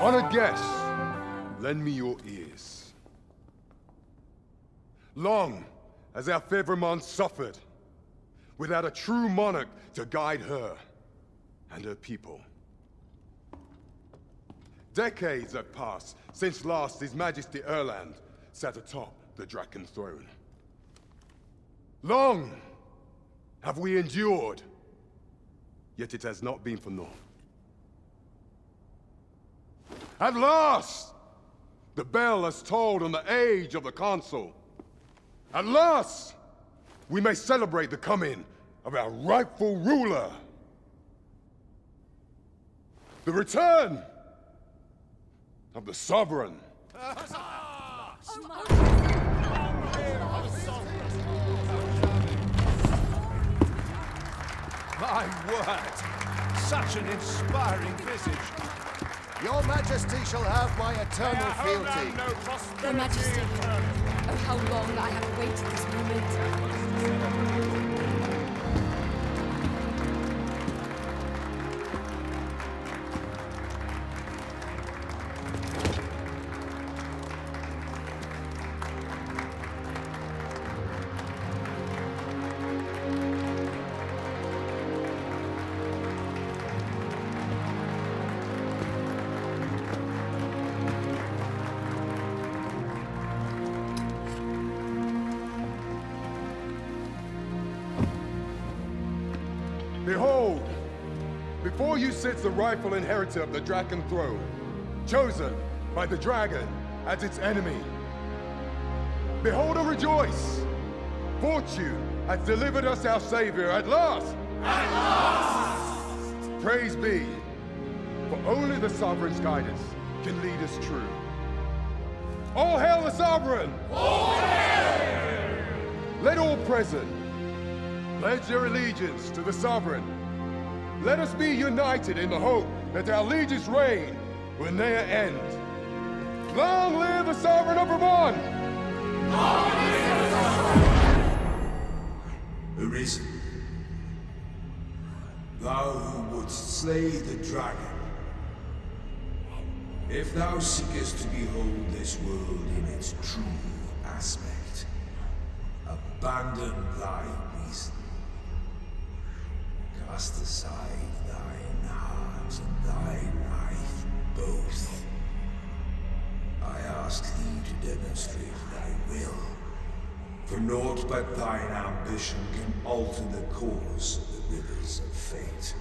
Honored guests, lend me your ears. Long has our Fevrimond suffered, without a true monarch to guide her and her people. Decades have passed since last His Majesty Erland sat atop the Draken throne. Long have we endured, yet it has not been for naught. At last, the bell has tolled on the age of the console. At last, we may celebrate the coming of our rightful ruler. The return of the Sovran. My word! Such an inspiring visage. Your Majesty shall have my eternal fealty. Your Majesty, oh how long I have awaited this moment. Behold, before you sits the rightful inheritor of the Draken throne, chosen by the dragon as its enemy. Behold and rejoice! Fortune has delivered us our savior at last! At last! Praise be, for only the Sovereign's guidance can lead us true. All hail the Sovereign! All hail! Let all present pledge their allegiance to the Sovereign. Let us be united in the hope that our liege's reign will ne'er end. Long live the Sovereign of Vermont! Long live the Sovereign! Arisen, thou who wouldst slay the dragon, if thou seekest to behold this world in its true aspect, abandon thy reason. Cast aside thine heart and thy life both. I ask thee to demonstrate thy will, for naught but thine ambition can alter the course of the rivers of fate.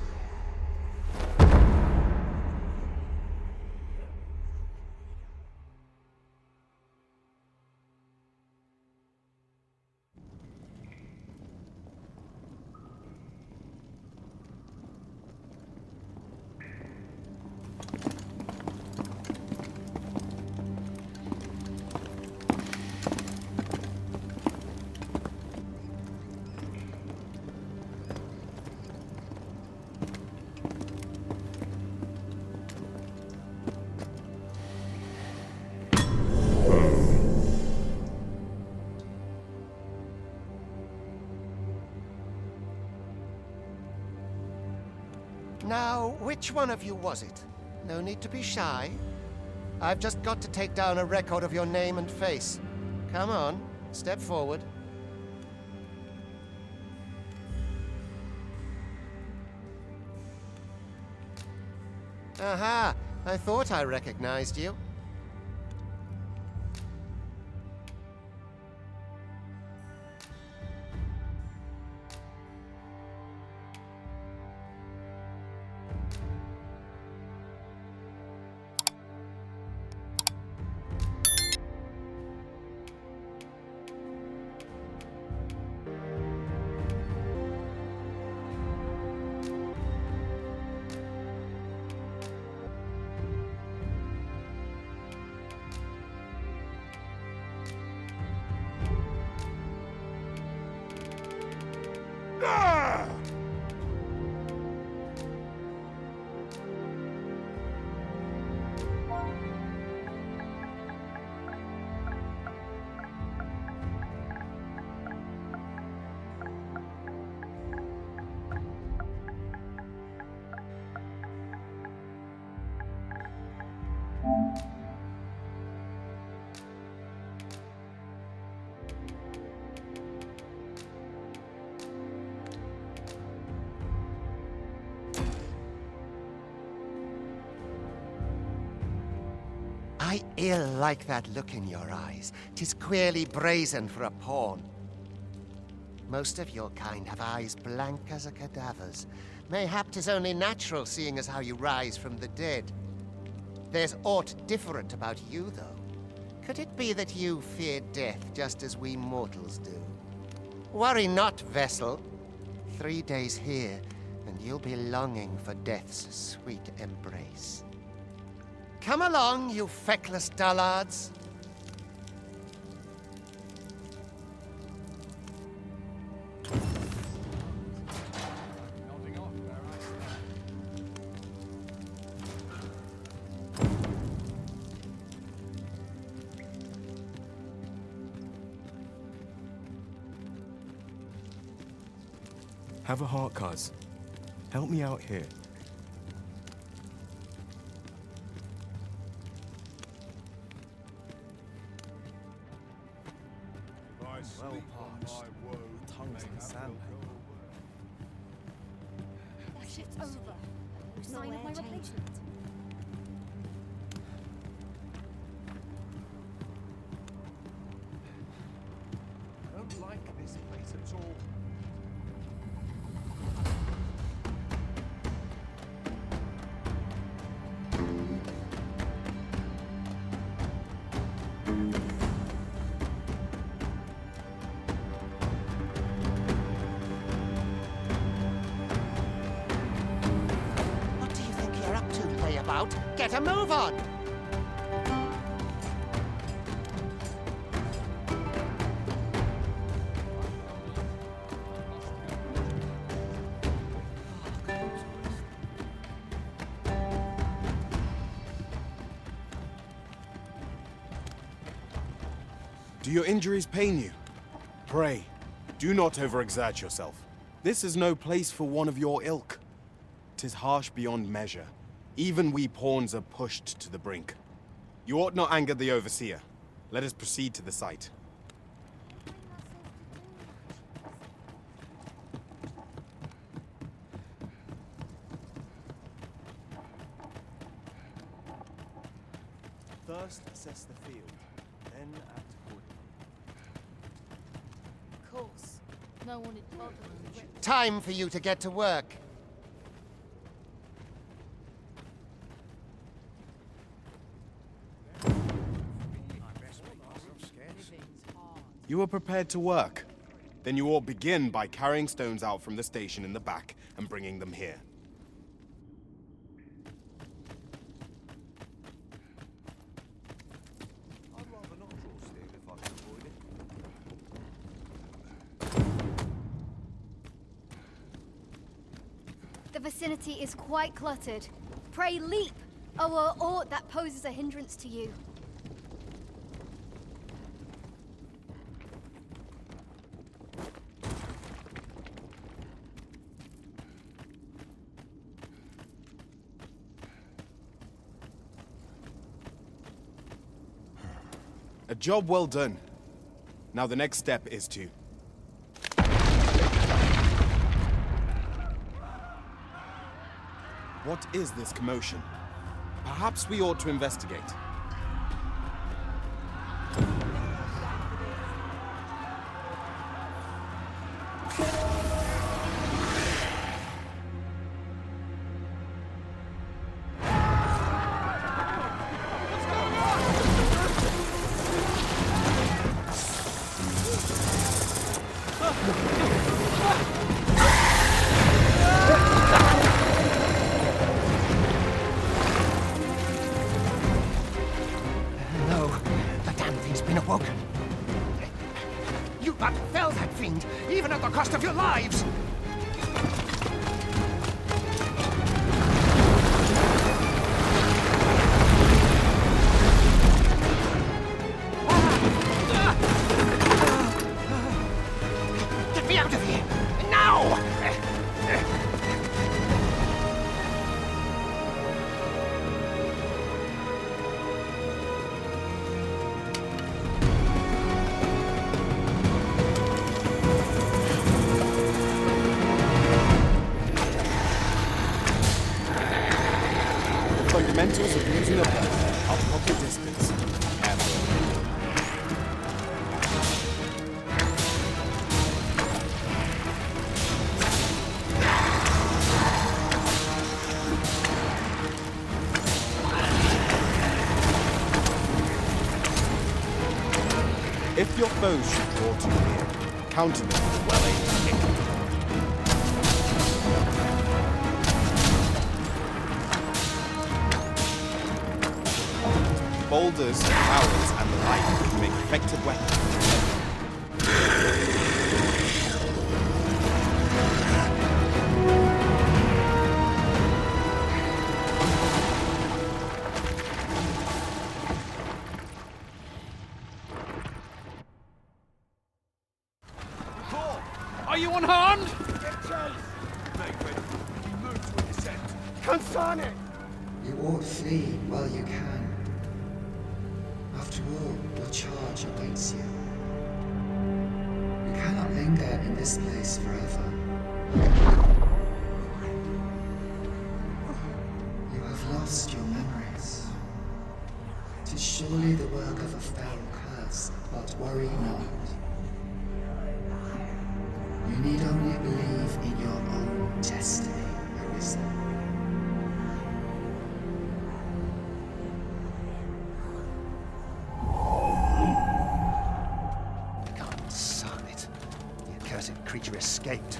Now, which one of you was it? No need to be shy. I've just got to take down a record of your name and face. Come on, step forward. Aha! I thought I recognized you. I ill like that look in your eyes. 'Tis queerly brazen for a pawn. Most of your kind have eyes blank as a cadaver's. Mayhap 'tis only natural, seeing as how you rise from the dead. There's aught different about you, though. Could it be that you fear death just as we mortals do? Worry not, vessel. 3 days here, and you'll be longing for death's sweet embrace. Come along, you feckless dullards. Have a heart, cuz. Help me out here. Well parched. Tongues in the sand. That shit's over. No sign of my replacement. I don't like this place at all. What do you think you're up to, layabout? Get a move on! Do your injuries pain you? Pray, do not overexert yourself. This is no place for one of your ilk. 'Tis harsh beyond measure. Even we pawns are pushed to the brink. You ought not anger the overseer. Let us proceed to the site. First, assess the field, then act accordingly. Of course. No one had bothered me. Time for you to get to work. You are prepared to work. Then you ought begin by carrying stones out from the station in the back and bringing them here. I'd rather not draw steel if I can avoid it. The vicinity is quite cluttered. Pray leap, or aught that poses a hindrance to you. A job well done. Now the next step is to... What is this commotion? Perhaps we ought to investigate. No, the damn thing's been awoken. You but fell that fiend, even at the cost of your lives! Get me out of here! Now! Fundamentals of using a bow. I'll pocket distance. Careful. If your foes should draw too near, counter them with well-aimed kick. Boulders, towers, and the like make effective weapons. Are you unharmed? Get chase! Make ready. You move to a descent. Concern it! You ought flee while you can. After all, your charge awaits you. You cannot linger in this place forever. You have lost your memories. 'Tis surely the work of a fell curse, but worry not. You need only believe in your own destiny, Arisen. Son it. The accursed creature escaped.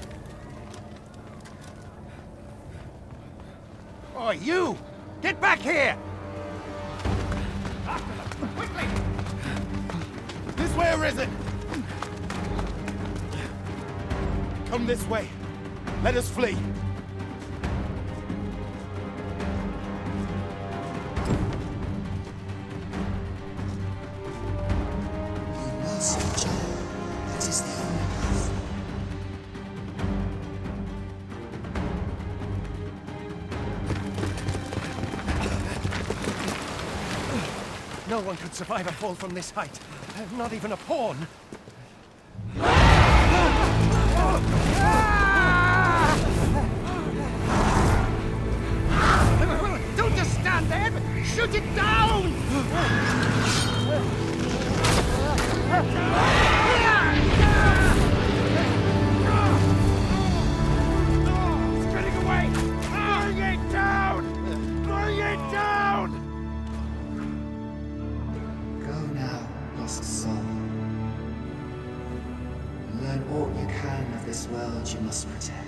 Oh, you! Get back here! After them, quickly! This way, Arisen! Come this way. Let us flee. You must jump. That is the only path. No one could survive a fall from this height. Not even a pawn. Don't just stand there, but shoot it down! It's getting away! Bring it down! Bring it down! Go now, lost soul. Learn all you can of this world you must protect.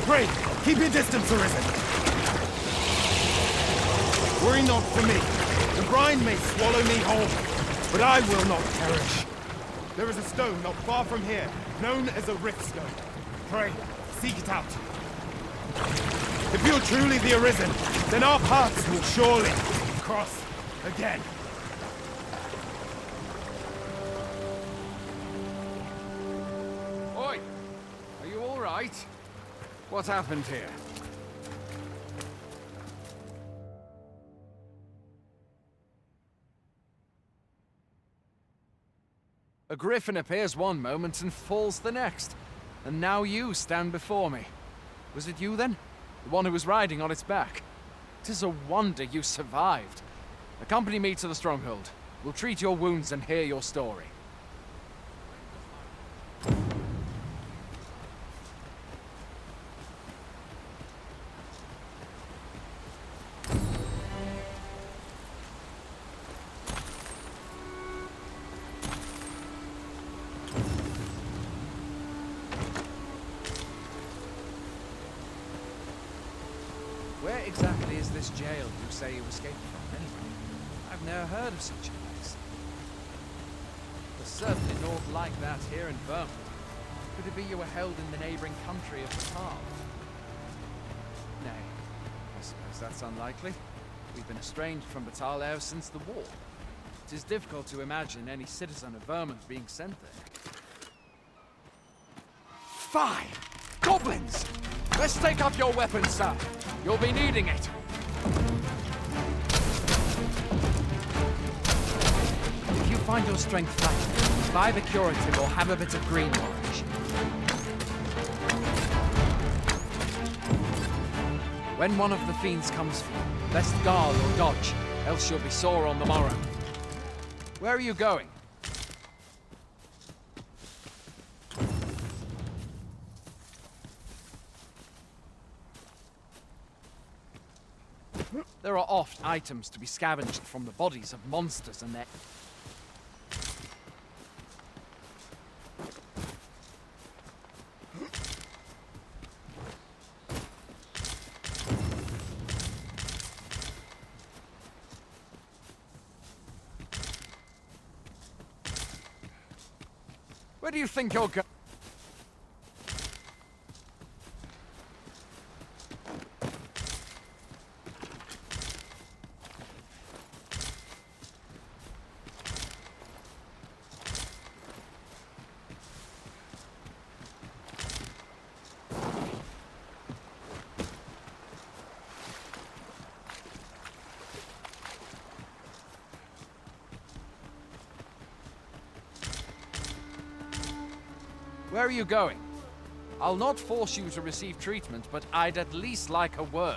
Pray, keep your distance, Arisen. Worry not for me. The brine may swallow me whole, but I will not perish. There is a stone not far from here, known as a rift stone. Pray, seek it out. If you're truly the Arisen, then our paths will surely cross again. Oi! Are you all right? What happened here? A griffin appears one moment and falls the next. And now you stand before me. Was it you then? The one who was riding on its back? 'Tis a wonder you survived. Accompany me to the stronghold. We'll treat your wounds and hear your story. Where exactly is this jail you say you escaped from, anyway? I've never heard of such a place. There's certainly naught like that here in Vermont. Could it be you were held in the neighboring country of Batal? Nay, I suppose that's unlikely. We've been estranged from Batal ever since the war. It is difficult to imagine any citizen of Vermont being sent there. Fie! Goblins! Let's take up your weapons, sir. You'll be needing it. If you find your strength flat, buy the curative or have a bit of green orange. When one of the fiends comes for you, best guard or dodge, else you'll be sore on the morrow. Where are you going? There are oft items to be scavenged from the bodies of monsters and their... Where do you think you're going? Where are you going? I'll not force you to receive treatment, but I'd at least like a word.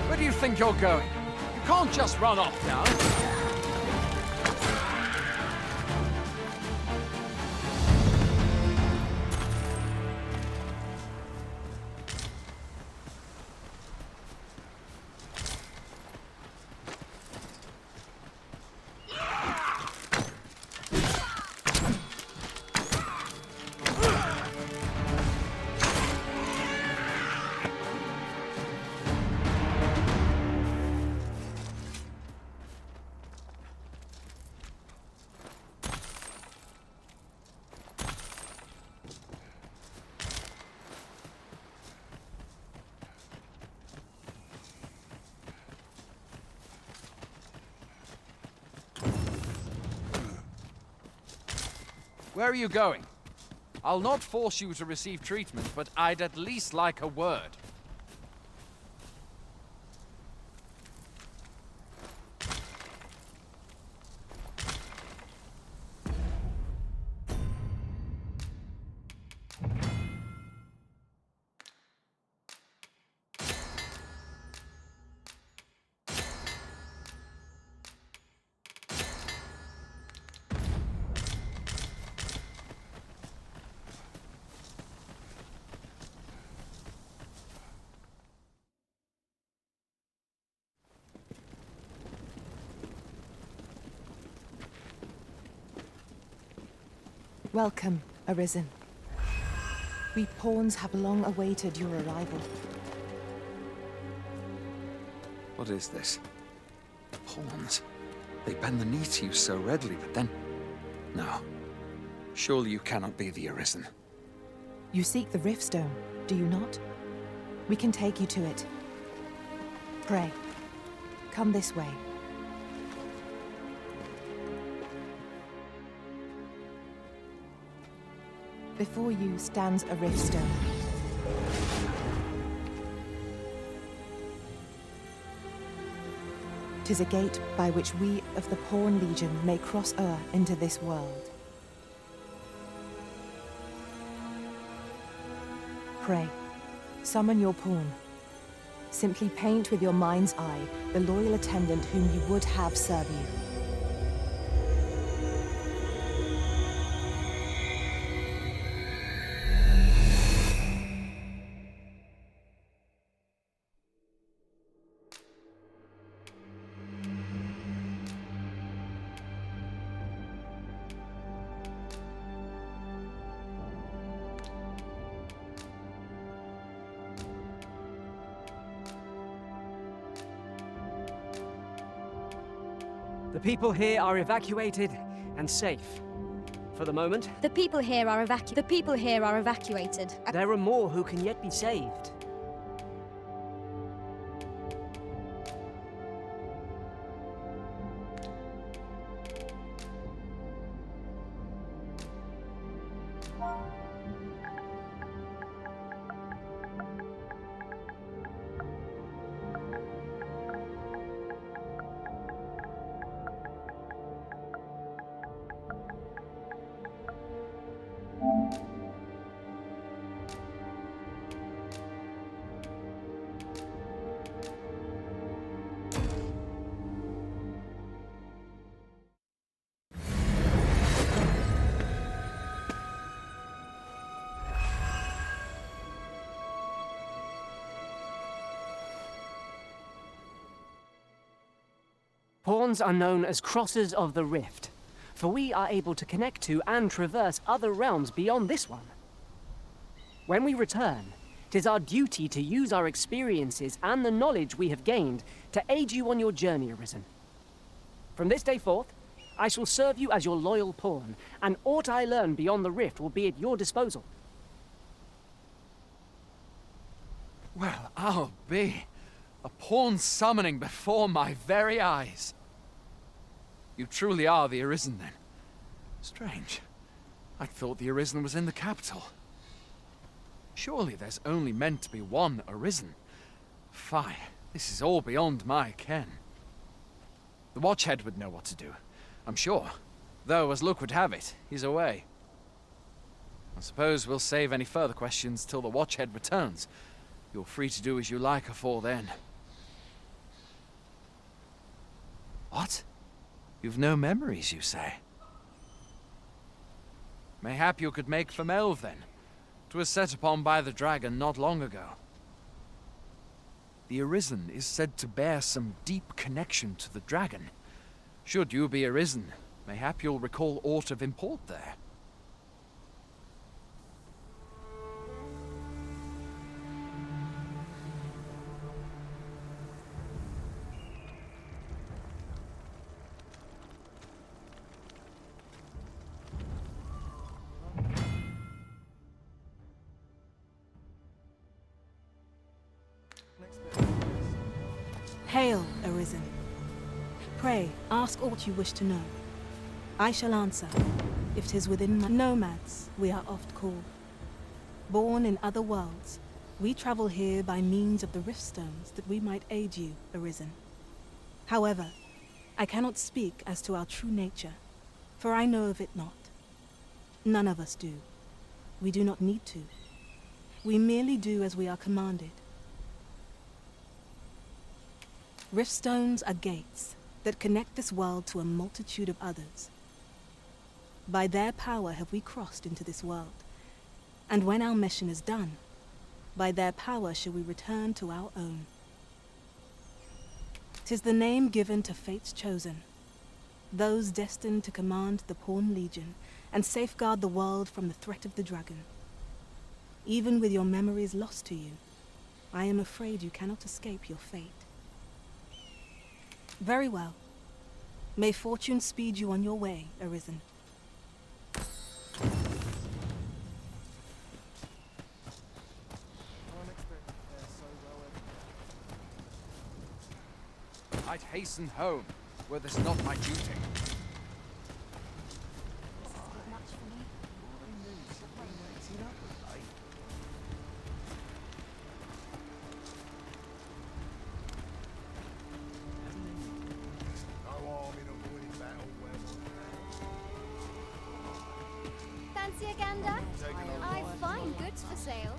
Where do you think you're going? You can't just run off now. Where are you going? I'll not force you to receive treatment, but I'd at least like a word. Welcome, Arisen. We pawns have long awaited your arrival. What is this? Pawns? They bend the knee to you so readily, but then... No. Surely you cannot be the Arisen. You seek the Riftstone, do you not? We can take you to it. Pray, come this way. Before you stands a Riftstone. Tis a gate by which we of the Pawn Legion may cross o'er into this world. Pray, summon your pawn. Simply paint with your mind's eye the loyal attendant whom you would have serve you. The people here are evacuated and safe. For the moment. The people here are evacuated. There are more who can yet be saved. Pawns are known as Crossers of the Rift, for we are able to connect to and traverse other realms beyond this one. When we return, 'tis our duty to use our experiences and the knowledge we have gained to aid you on your journey, Arisen. From this day forth, I shall serve you as your loyal pawn, and aught I learn beyond the Rift will be at your disposal. Well, I'll be. A pawn summoning before my very eyes. You truly are the Arisen, then. Strange. I thought the Arisen was in the capital. Surely there's only meant to be one Arisen. Fie, this is all beyond my ken. The Watchhead would know what to do, I'm sure. Though, as luck would have it, he's away. I suppose we'll save any further questions till the Watchhead returns. You're free to do as you like afore then. What? You've no memories, you say? Mayhap you could make for Melve, then. 'Twas set upon by the dragon not long ago. The Arisen is said to bear some deep connection to the dragon. Should you be Arisen, mayhap you'll recall aught of import there. Hail, Arisen. Pray, ask aught you wish to know. I shall answer, if 'tis within my nomads, we are oft called. Born in other worlds, we travel here by means of the Riftstones that we might aid you, Arisen. However, I cannot speak as to our true nature, for I know of it not. None of us do. We do not need to. We merely do as we are commanded. Riftstones are gates that connect this world to a multitude of others. By their power have we crossed into this world, and when our mission is done, by their power shall we return to our own. 'Tis the name given to fate's chosen, those destined to command the Pawn Legion and safeguard the world from the threat of the dragon. Even with your memories lost to you, I am afraid you cannot escape your fate. Very well. May fortune speed you on your way, Arisen. I'd hasten home, were this not my duty. Fancy a gander? I've fine goods for sale.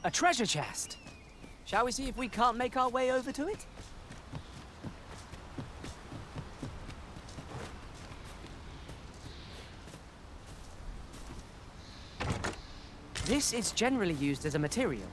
A treasure chest. Shall we see if we can't make our way over to it? This is generally used as a material.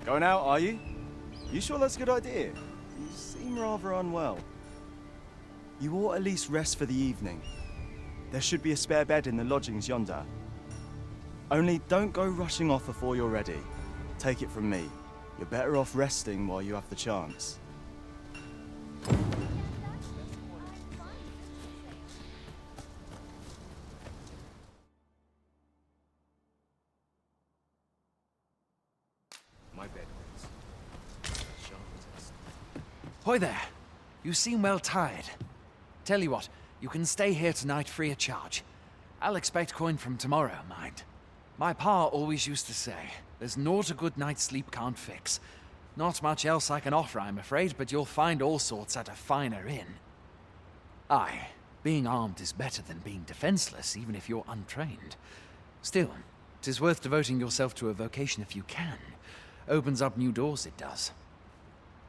Going out, are you? You sure that's a good idea? You seem rather unwell. You ought at least rest for the evening. There should be a spare bed in the lodgings yonder. Only don't go rushing off before you're ready. Take it from me. You're better off resting while you have the chance. Hoy there. You seem well tired. Tell you what, you can stay here tonight free of charge. I'll expect coin from tomorrow, mind. My pa always used to say, there's naught a good night's sleep can't fix. Not much else I can offer, I'm afraid, but you'll find all sorts at a finer inn. Aye, being armed is better than being defenseless, even if you're untrained. Still, 'tis worth devoting yourself to a vocation if you can. Opens up new doors, it does.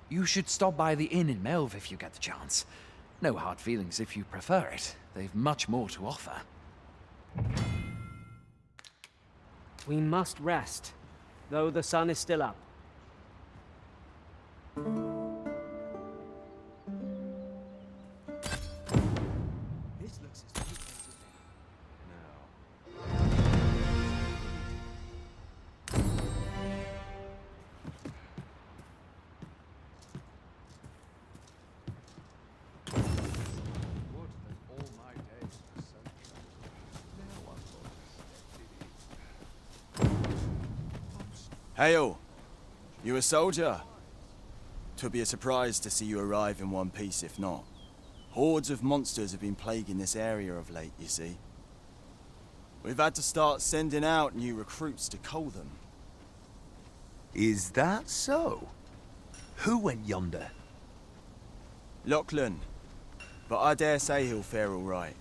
You should stop by the inn in Melve if you get the chance. No hard feelings if you prefer it. They've much more to offer. We must rest, though the sun is still up. This looks as neat as it Hail! You a soldier? 'Twould be a surprise to see you arrive in one piece, if not. Hordes of monsters have been plaguing this area of late, you see. We've had to start sending out new recruits to cull them. Is that so? Who went yonder? Lachlan. But I dare say he'll fare all right.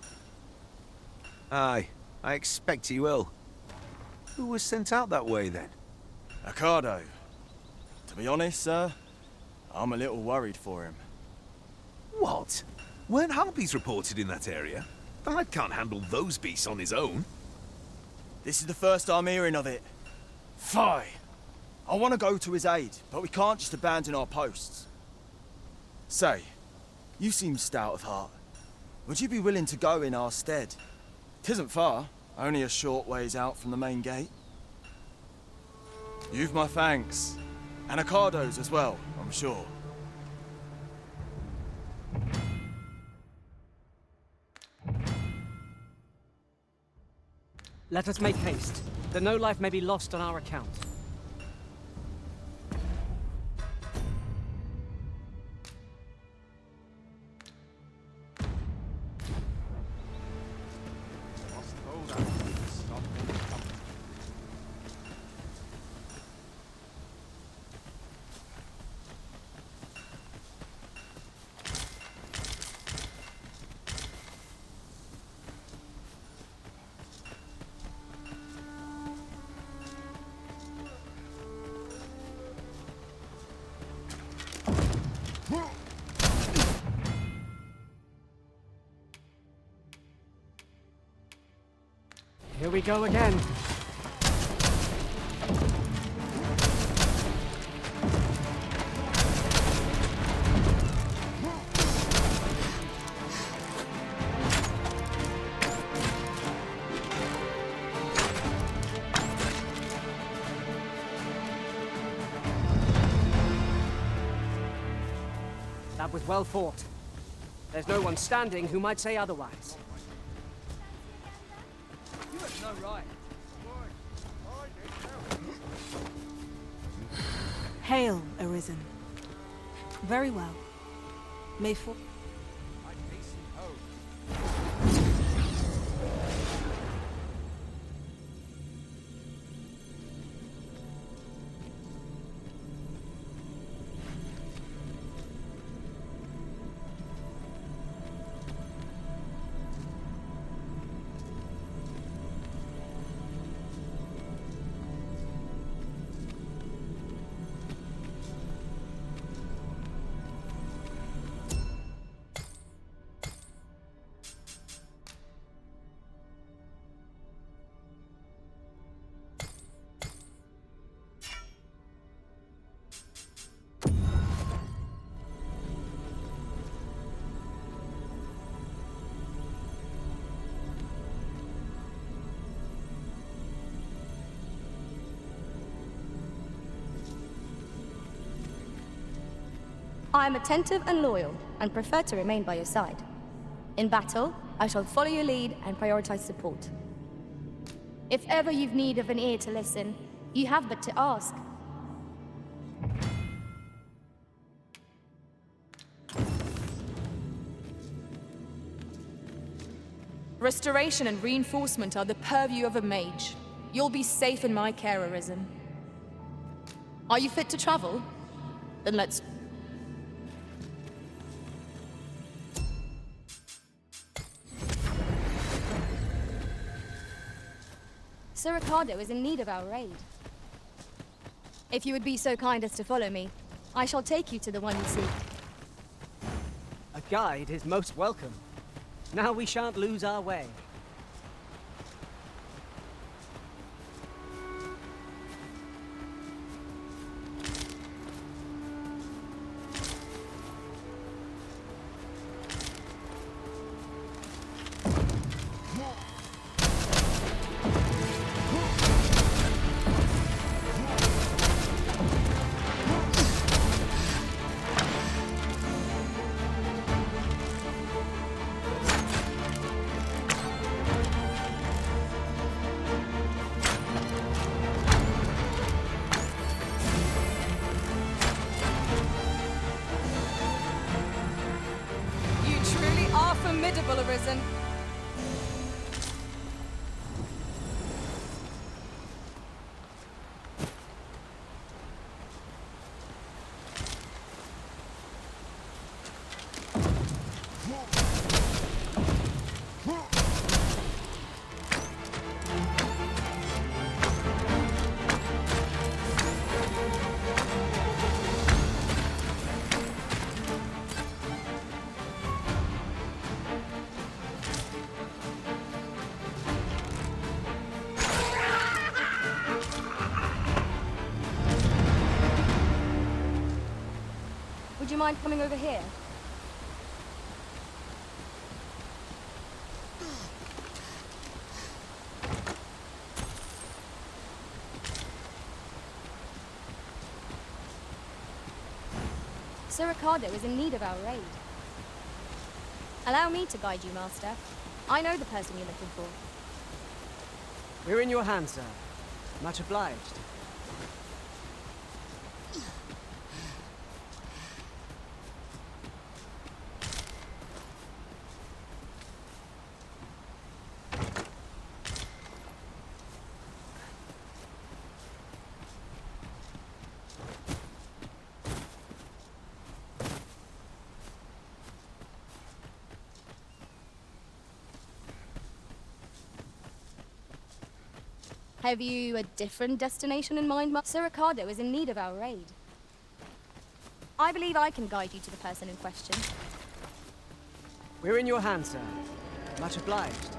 Aye, I expect he will. Who was sent out that way, then? Accardo. To be honest, sir, I'm a little worried for him. What? Weren't harpies reported in that area? The lad can't handle those beasts on his own. This is the first I'm hearing of it. Fie! I want to go to his aid, but we can't just abandon our posts. Say, you seem stout of heart. Would you be willing to go in our stead? 'Tisn't far, only a short ways out from the main gate. You've my thanks. And Accardo's as well, I'm sure. Let us make haste, that no life may be lost on our account. Must hold out. Stop we go again. That was well fought. There's no one standing who might say otherwise. You have no right. Hail, Arisen. Very well. May for... I hasten home. I am attentive and loyal, and prefer to remain by your side. In battle, I shall follow your lead and prioritize support. If ever you've need of an ear to listen, you have but to ask. Restoration and reinforcement are the purview of a mage. You'll be safe in my care, Arisen. Are you fit to travel? Then let's... Sir Accardo is in need of our aid. If you would be so kind as to follow me, I shall take you to the one you seek. A guide is most welcome. Now we shan't lose our way. Formidable, Arisen. Would you mind coming over here? Sir Accardo is in need of our aid. Allow me to guide you, Master. I know the person you're looking for. We're in your hands, sir. Much obliged. Have you a different destination in mind, Sir Accardo is in need of our aid. I believe I can guide you to the person in question. We're in your hands, sir. Much obliged.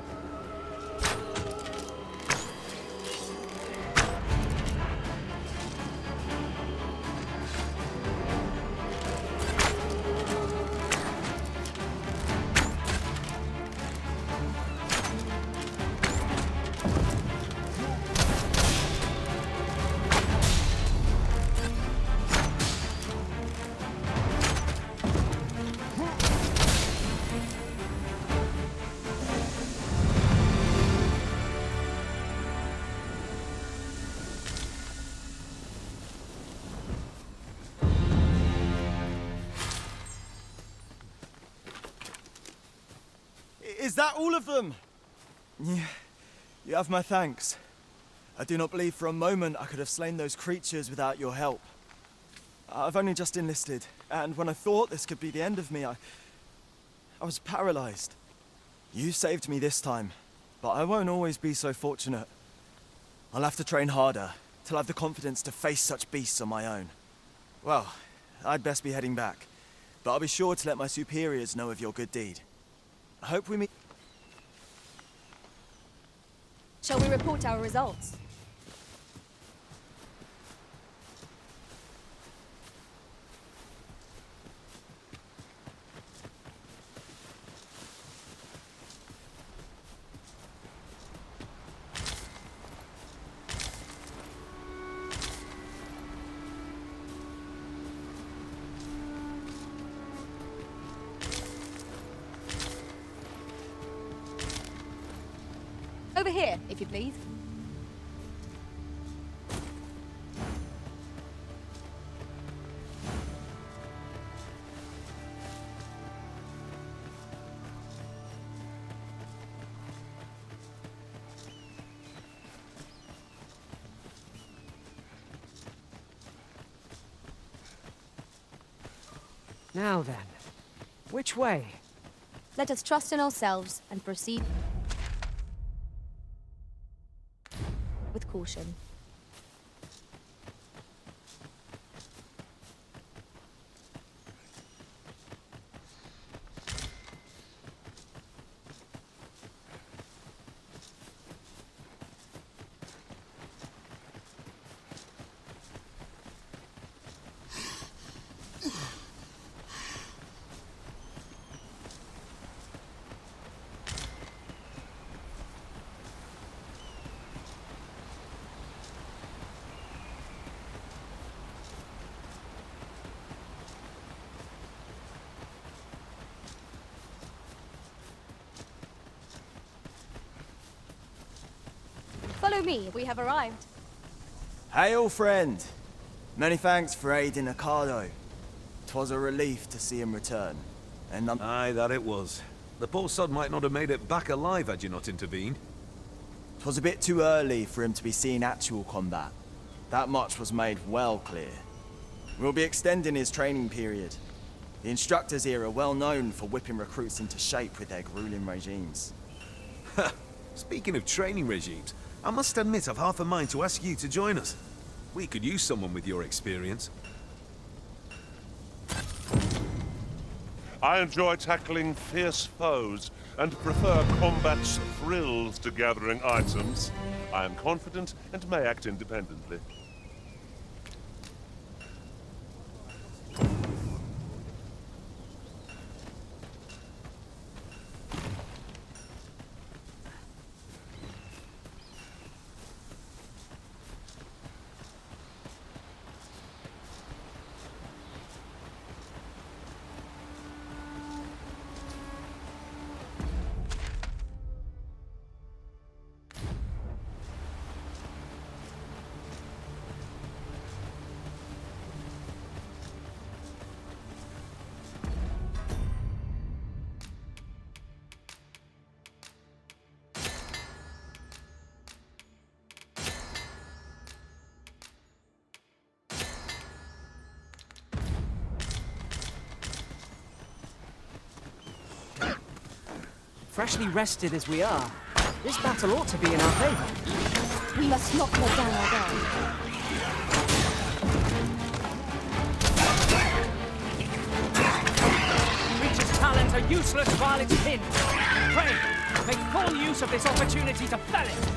Is that all of them? Yeah, you have my thanks. I do not believe for a moment I could have slain those creatures without your help. I've only just enlisted, and when I thought this could be the end of me, I was paralyzed. You saved me this time, but I won't always be so fortunate. I'll have to train harder, till I have the confidence to face such beasts on my own. Well, I'd best be heading back, but I'll be sure to let my superiors know of your good deed. I hope we meet... Shall we report our results? Over here, if you please. Now then, which way? Let us trust in ourselves and proceed with caution. Follow me, we have arrived. Hail, friend! Many thanks for aiding Accardo. 'Twas a relief to see him return. And Aye, that it was. The poor sod might not have made it back alive had you not intervened. 'Twas a bit too early for him to be seeing actual combat. That much was made well clear. We'll be extending his training period. The instructors here are well known for whipping recruits into shape with their grueling regimes. Speaking of training regimes, I must admit I've half a mind to ask you to join us. We could use someone with your experience. I enjoy tackling fierce foes and prefer combat's thrills to gathering items. I am confident and may act independently. Freshly rested as we are, this battle ought to be in our favor. We must not let down our guard. Creature's talents are useless while it's pinned. Pray, make full use of this opportunity to fell it.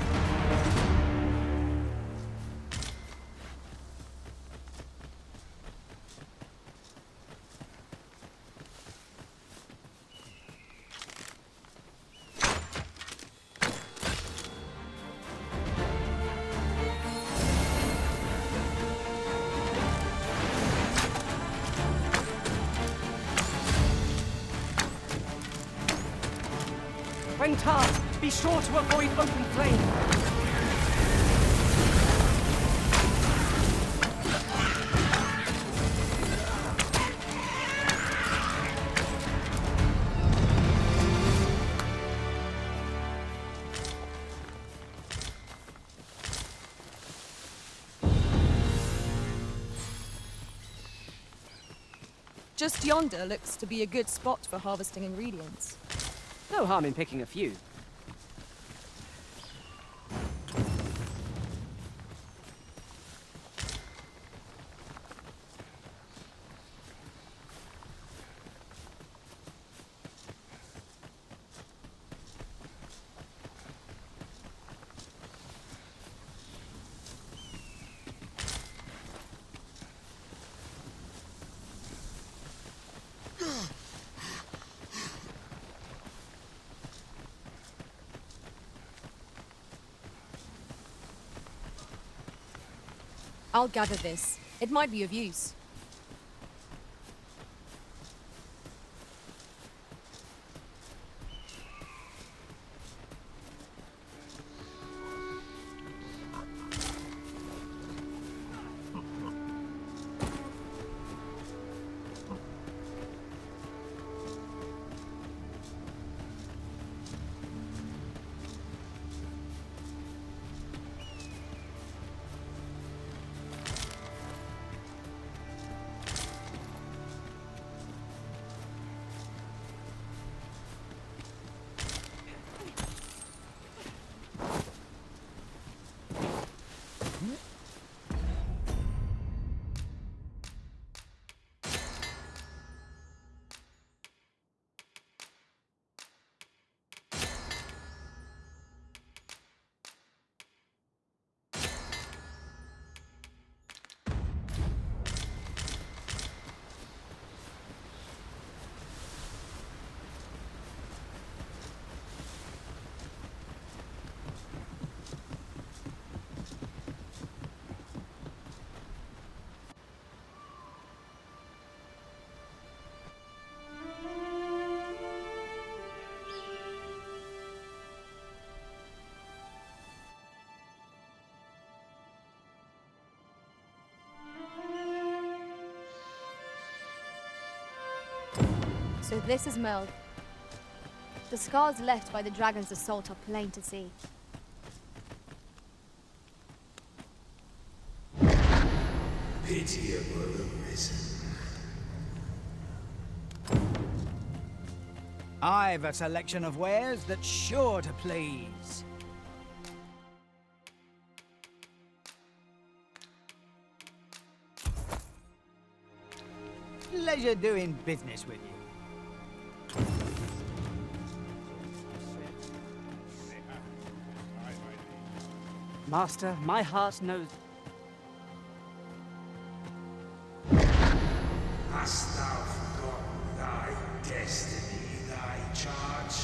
When tasked, be sure to avoid open flame. Just yonder looks to be a good spot for harvesting ingredients. No harm in picking a few. I'll gather this. It might be of use. So this is Melve. The scars left by the dragon's assault are plain to see. Pitiable arisen. I've a selection of wares that's sure to please. Pleasure doing business with you. Master, my heart knows. Hast thou forgotten thy destiny, thy charge?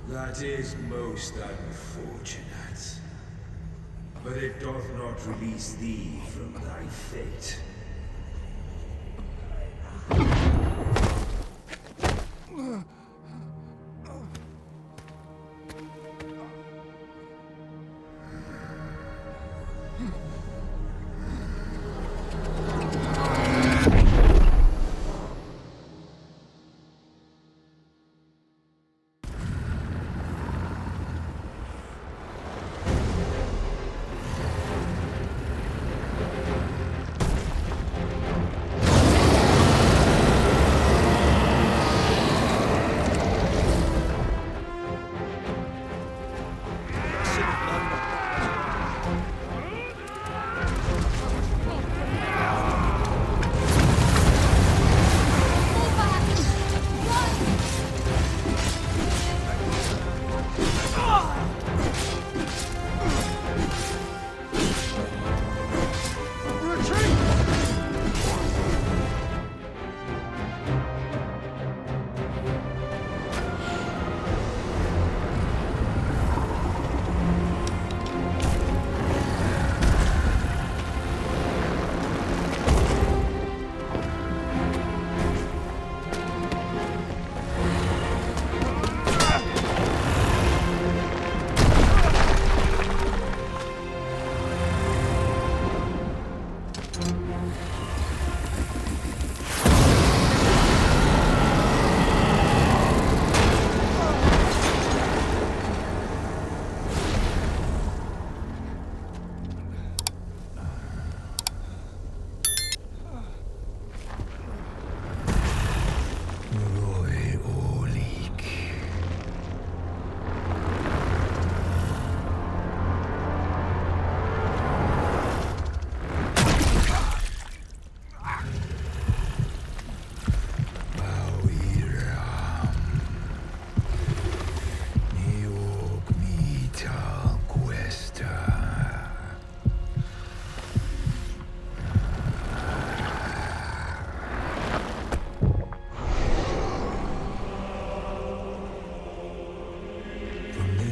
That is most unfortunate. But it doth not release thee from thy fate.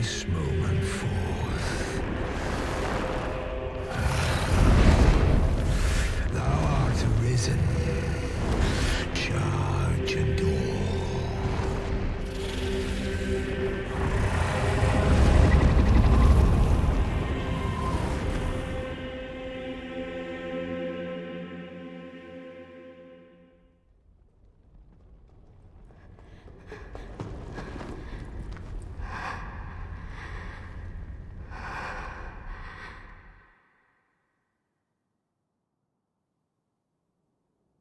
this moment forth. Thou art arisen. Charge and all.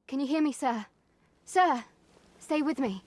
Can you hear me, sir? Sir, stay with me.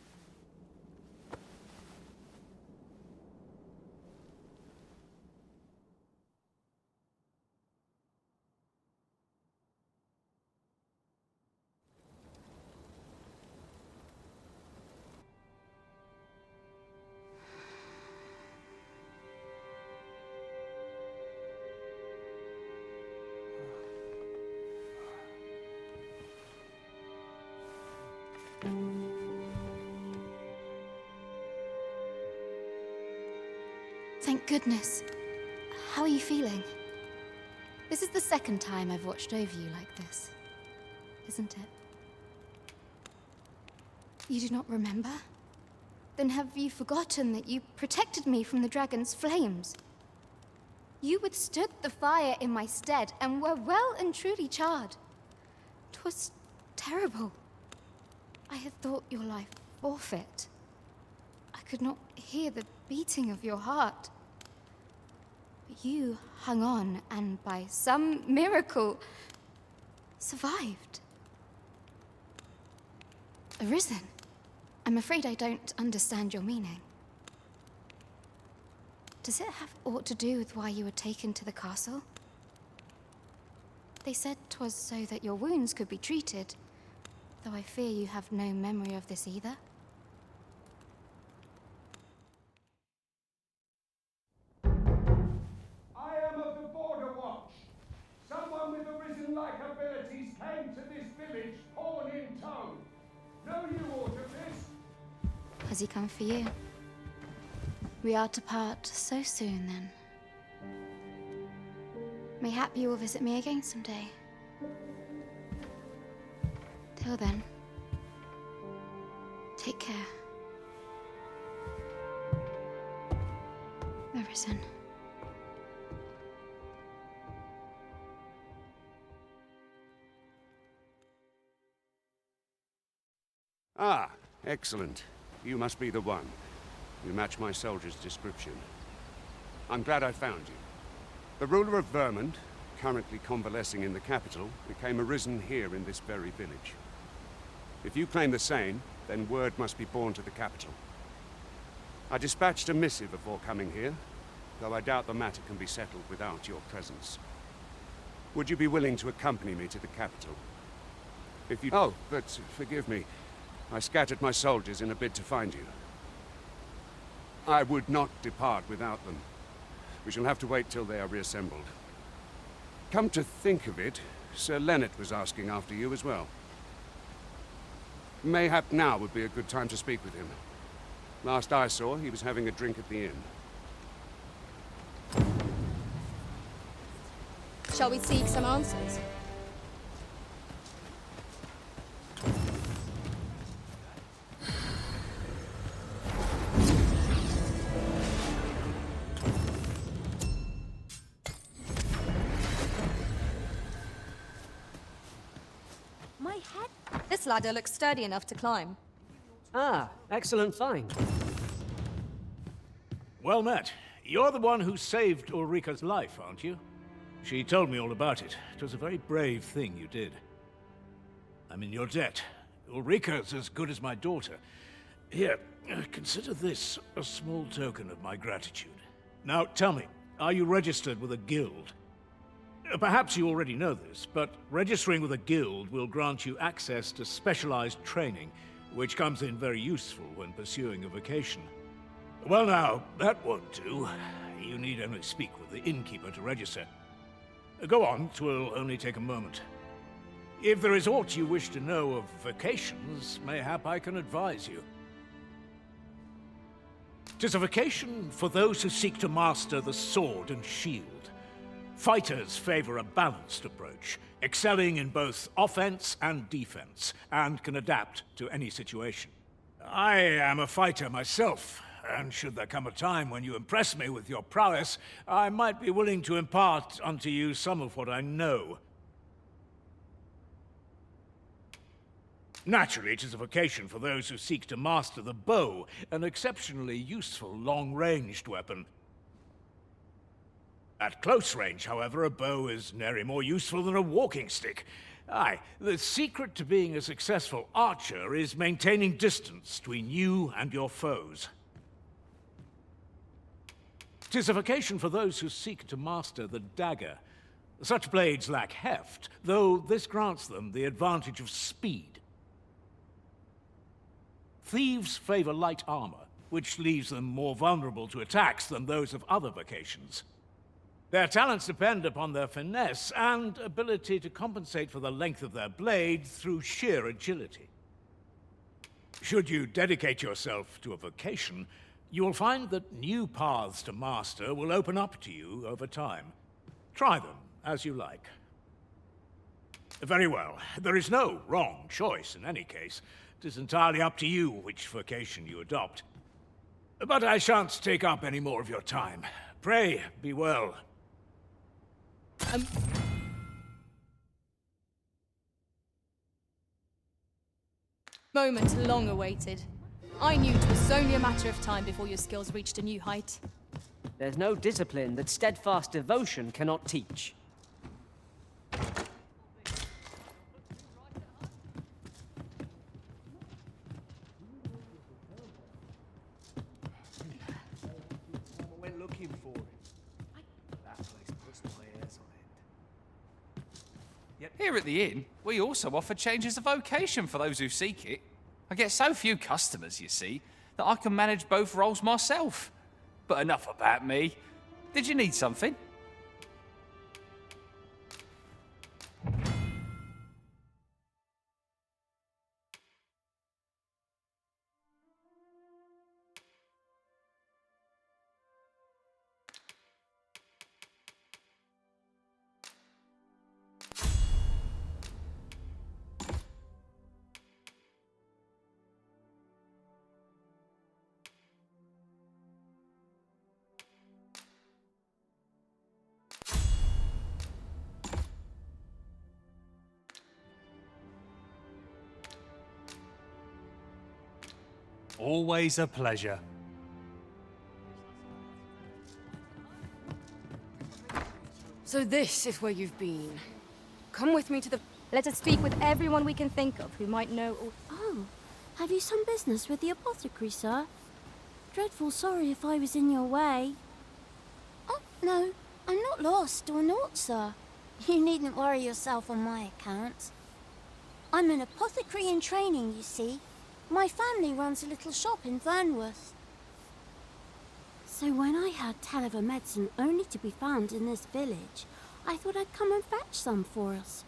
Thank goodness. How are you feeling? This is the second time I've watched over you like this, isn't it? You do not remember? Then have you forgotten that you protected me from the dragon's flames? You withstood the fire in my stead and were well and truly charred. 'Twas terrible. I had thought your life forfeit. I could not hear the beating of your heart. But you hung on and by some miracle survived. Arisen? I'm afraid I don't understand your meaning. Does it have aught to do with why you were taken to the castle? They said 'twas so that your wounds could be treated, though I fear you have no memory of this either. I am of the Border Watch. Someone with arisen-like abilities came to this village, horn in tow. Know you aught of this? Has he come for you? We are to part so soon, then. Mayhap you will visit me again someday. Till then, take care. Arisen. Ah, excellent. You must be the one. You match my soldier's description. I'm glad I found you. The ruler of Vermont, currently convalescing in the capital, became arisen here in this very village. If you claim the same, then word must be borne to the capital. I dispatched a missive before coming here, though I doubt the matter can be settled without your presence. Would you be willing to accompany me to the capital? If you... Oh, but forgive me. I scattered my soldiers in a bid to find you. I would not depart without them. We shall have to wait till they are reassembled. Come to think of it, Sir Leonard was asking after you as well. Mayhap now would be a good time to speak with him. Last I saw, he was having a drink at the inn. Shall we seek some answers? My head. This ladder looks sturdy enough to climb. Ah, excellent find. Well met. You're the one who saved Ulrika's life, aren't you? She told me all about it. It was a very brave thing you did. I'm in your debt. Ulrika's as good as my daughter. Here, consider this a small token of my gratitude. Now, tell me, are you registered with a guild? Perhaps you already know this, but registering with a guild will grant you access to specialized training, which comes in very useful when pursuing a vocation. Well now, that won't do. You need only speak with the innkeeper to register. Go on, 'twill only take a moment. If there is aught you wish to know of vocations, mayhap I can advise you. 'Tis a vocation for those who seek to master the sword and shield. Fighters favor a balanced approach, excelling in both offense and defense, and can adapt to any situation. I am a fighter myself, and should there come a time when you impress me with your prowess, I might be willing to impart unto you some of what I know. Naturally, it is a vocation for those who seek to master the bow, an exceptionally useful long-ranged weapon. At close range, however, a bow is nary more useful than a walking stick. Aye, the secret to being a successful archer is maintaining distance between you and your foes. 'Tis a vocation for those who seek to master the dagger. Such blades lack heft, though this grants them the advantage of speed. Thieves favor light armor, which leaves them more vulnerable to attacks than those of other vocations. Their talents depend upon their finesse and ability to compensate for the length of their blade through sheer agility. Should you dedicate yourself to a vocation, you will find that new paths to master will open up to you over time. Try them as you like. Very well. There is no wrong choice in any case. It is entirely up to you which vocation you adopt. But I shan't take up any more of your time. Pray, be well. Moment long awaited. I knew it was only a matter of time before your skills reached a new height. There's no discipline that steadfast devotion cannot teach. Went looking for him. That place puts my hairs on end. Yep. Here at the inn, we also offer changes of vocation for those who seek it. I get so few customers, you see, that I can manage both roles myself. But enough about me. Did you need something? Always a pleasure. So this is where you've been. Come with me to the... Let us speak with everyone we can think of who might know or... Oh, have you some business with the apothecary, sir? Dreadful sorry if I was in your way. Oh, no, I'm not lost or naught, sir. You needn't worry yourself on my account. I'm an apothecary in training, you see. My family runs a little shop in Vernworth. So when I heard tell of a medicine only to be found in this village, I thought I'd come and fetch some for us.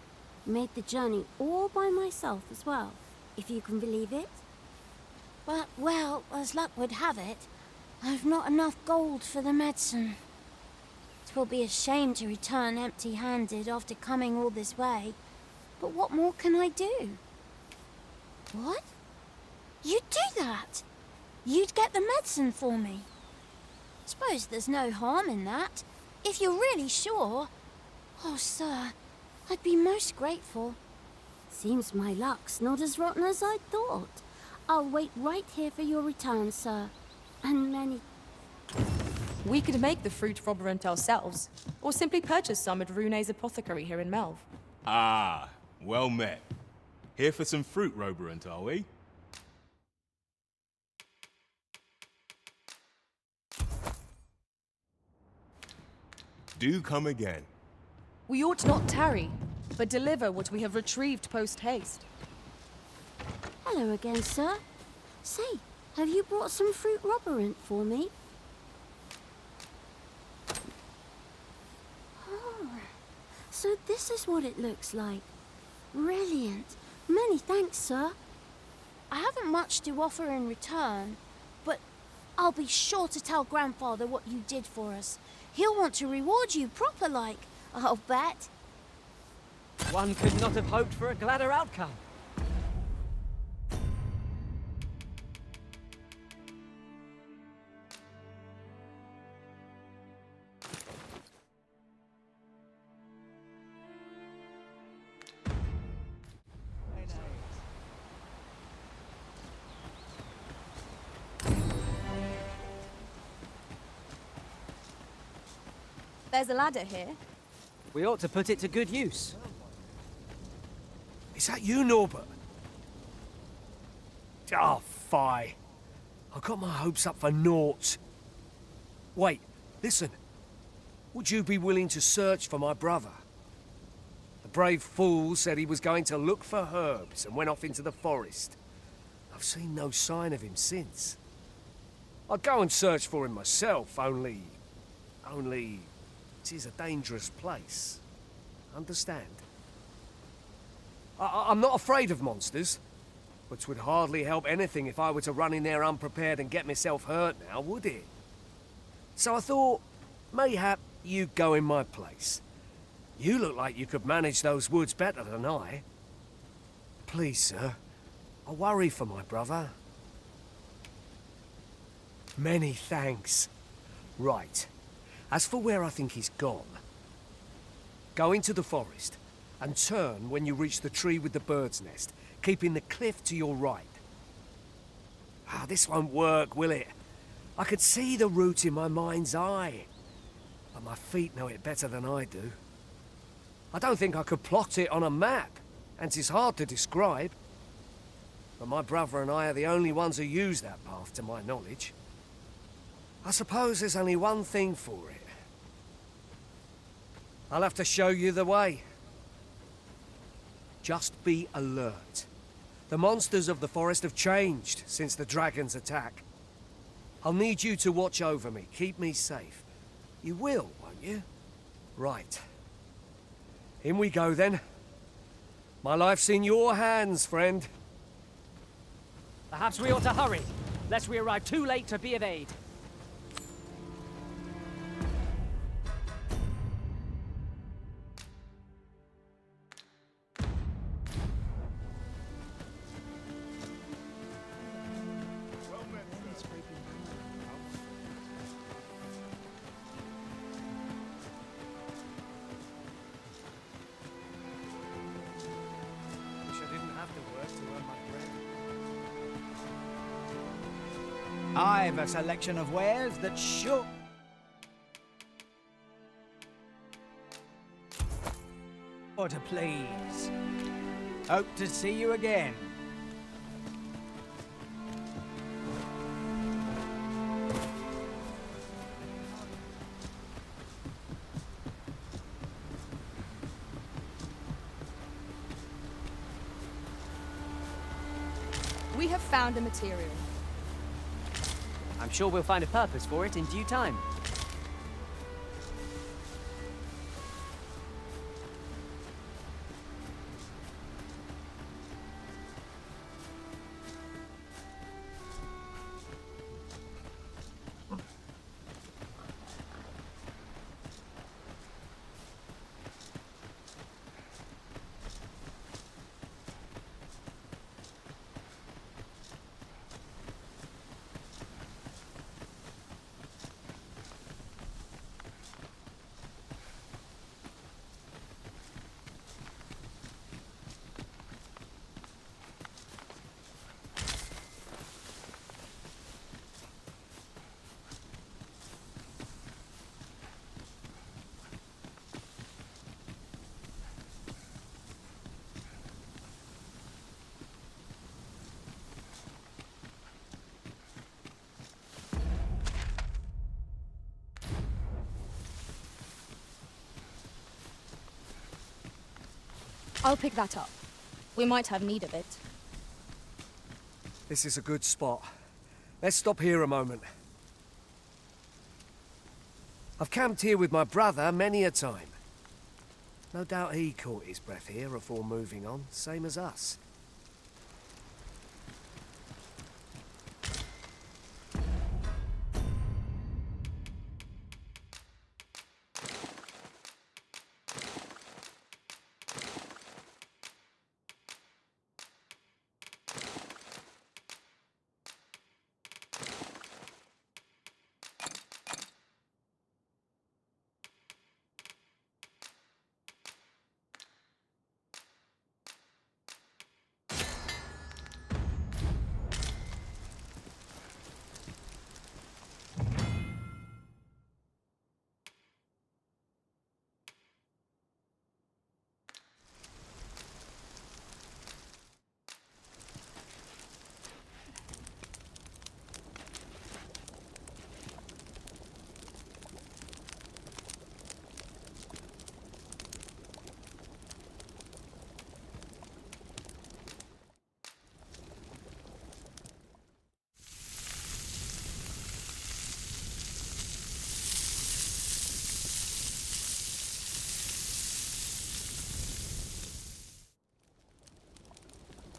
Made the journey all by myself as well, if you can believe it. But, well, as luck would have it, I've not enough gold for the medicine. 'Twill be a shame to return empty-handed after coming all this way. But what more can I do? What? You'd do that? You'd get the medicine for me? Suppose there's no harm in that, if you're really sure. Oh, sir, I'd be most grateful. Seems my luck's not as rotten as I thought. I'll wait right here for your return, sir. And many... We could make the fruit roborant ourselves, or simply purchase some at Rune's apothecary here in Melve. Ah, well met. Here for some fruit roborant, are we? Do come again. We ought not tarry, but deliver what we have retrieved post-haste. Hello again, sir. Say, have you brought some fruit roborant for me? Oh, so this is what it looks like. Brilliant. Many thanks, sir. I haven't much to offer in return, but I'll be sure to tell Grandfather what you did for us. He'll want to reward you proper like, I'll bet. One could not have hoped for a gladder outcome. There's a ladder here. We ought to put it to good use. Is that you, Norbert? Oh, fie. I got my hopes up for naught. Wait, listen. Would you be willing to search for my brother? The brave fool said he was going to look for herbs and went off into the forest. I've seen no sign of him since. I'd go and search for him myself, only... it is a dangerous place. Understand? I'm not afraid of monsters, but 'twould hardly help anything if I were to run in there unprepared and get myself hurt now, would it? So I thought, mayhap you'd go in my place. You look like you could manage those woods better than I. Please, sir, I worry for my brother. Many thanks. Right. As for where I think he's gone, go into the forest and turn when you reach the tree with the bird's nest, keeping the cliff to your right. This won't work, will it? I could see the route in my mind's eye, but my feet know it better than I do. I don't think I could plot it on a map, and 'tis hard to describe. But my brother and I are the only ones who use that path, to my knowledge. I suppose there's only one thing for it. I'll have to show you the way. Just be alert. The monsters of the forest have changed since the dragon's attack. I'll need you to watch over me, keep me safe. You will, won't you? Right. In we go then. My life's in your hands, friend. Perhaps we ought to hurry, lest we arrive too late to be of aid. I've a selection of wares that sure to please. Hope to see you again. We have found a material. I'm sure we'll find a purpose for it in due time. I'll pick that up. We might have need of it. This is a good spot. Let's stop here a moment. I've camped here with my brother many a time. No doubt he caught his breath here before moving on, same as us.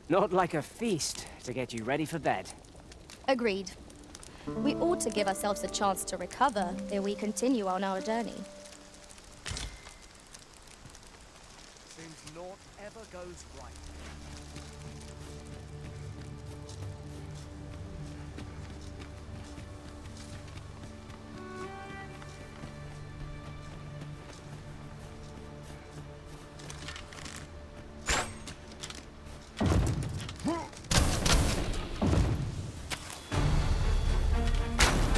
Not like a feast to get you ready for bed. Agreed. We ought to give ourselves a chance to recover ere we continue on our journey. Seems naught ever goes right.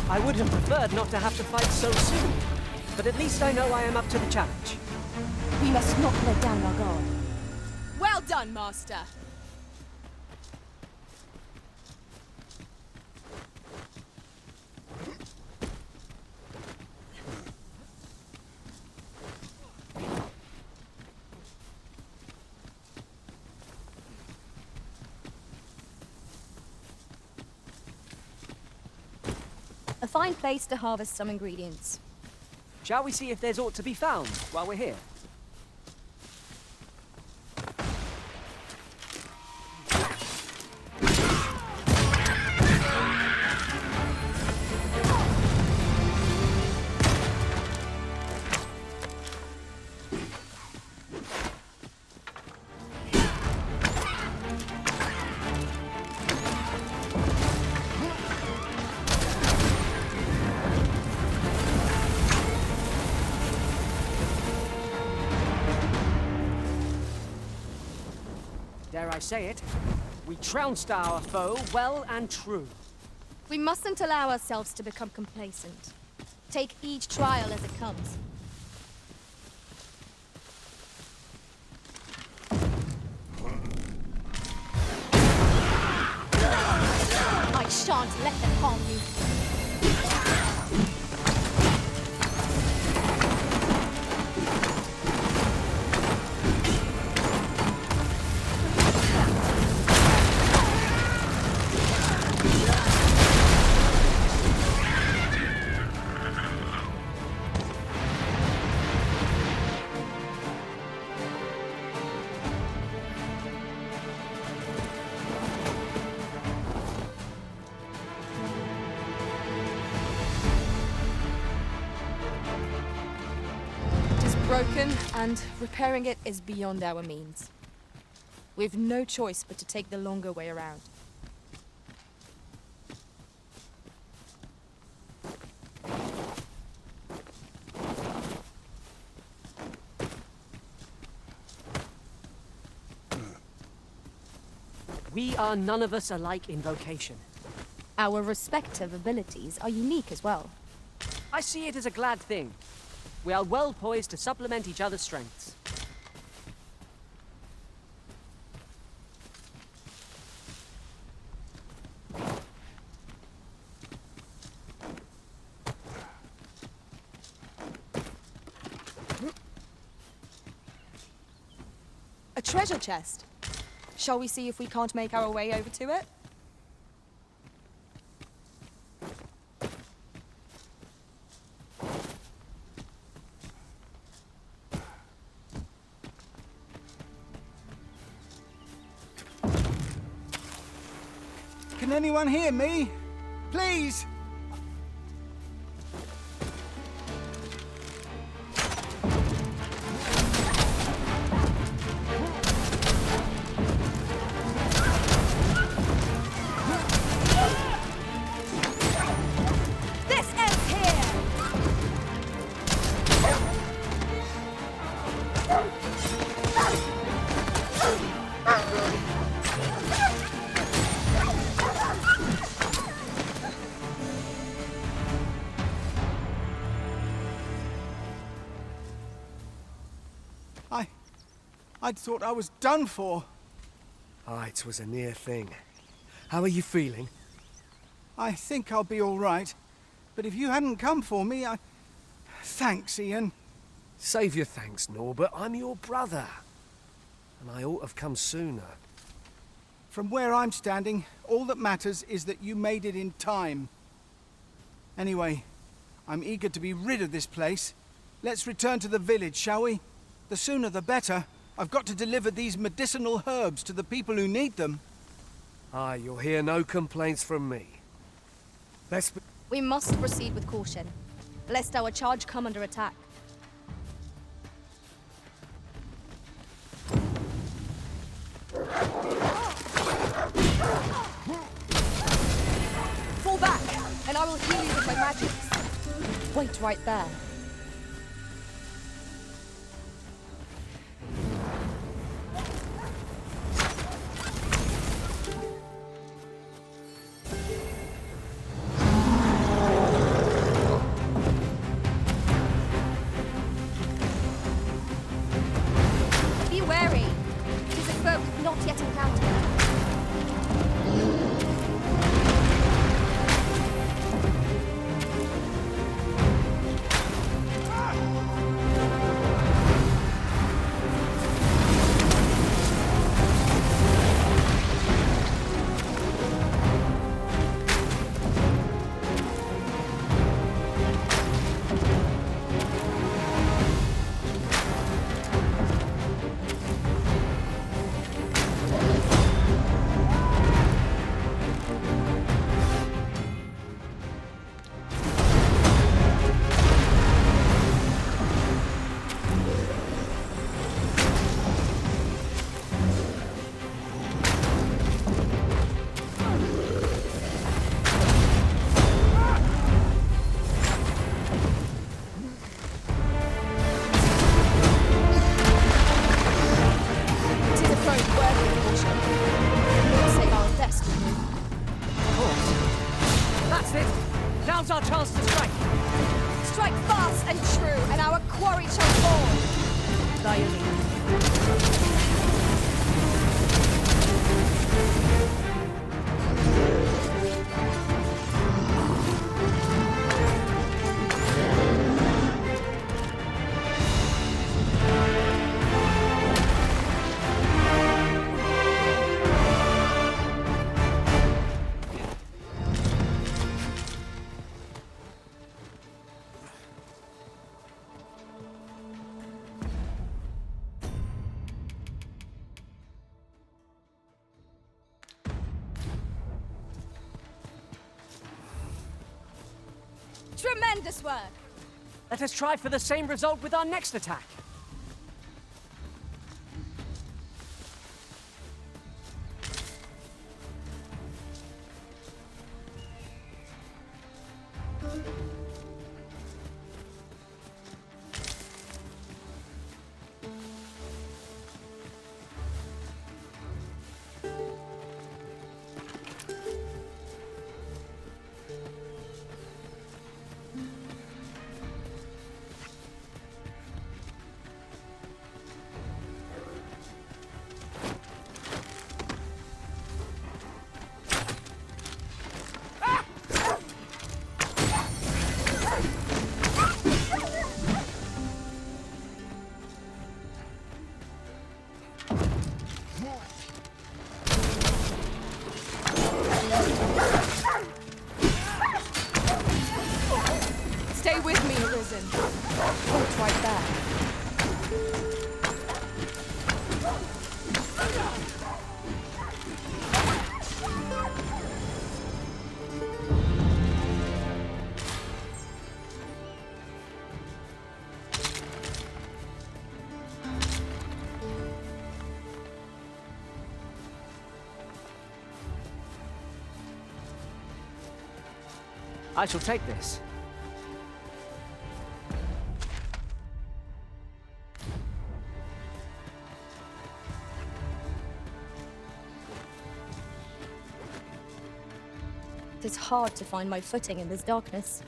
I would have preferred not to have to fight so soon, but at least I know I am up to the challenge. We must not let down our guard. Well done, Master. A fine place to harvest some ingredients. Shall we see if there's aught to be found while we're here? Dare I say it, we trounced our foe well and true. We mustn't allow ourselves to become complacent. Take each trial as it comes. I shan't let them harm you. Broken, and repairing it is beyond our means. We've no choice but to take the longer way around. We are none of us alike in vocation. Our respective abilities are unique as well. I see it as a glad thing. We are well poised to supplement each other's strengths. A treasure chest. Shall we see if we can't make our way over to it? Can anyone hear me? Please! This ends here! I'd thought I was done for. Ah, it was a near thing. How are you feeling? I think I'll be all right. But if you hadn't come for me, Thanks, Ian. Save your thanks, Norbert. I'm your brother. And I ought to have come sooner. From where I'm standing, all that matters is that you made it in time. Anyway, I'm eager to be rid of this place. Let's return to the village, shall we? The sooner the better. I've got to deliver these medicinal herbs to the people who need them. Aye, you'll hear no complaints from me. We must proceed with caution, lest our charge come under attack. Fall back, and I will heal you with my magics. Wait right there. Be wary. It is a foe we've not yet encountered. Now's our chance to strike. Strike fast and true, and our quarry shall fall. By your lead. Tremendous work! Let us try for the same result with our next attack. Stay with me, Arisen. Hold right there. I shall take this. It is hard to find my footing in this darkness.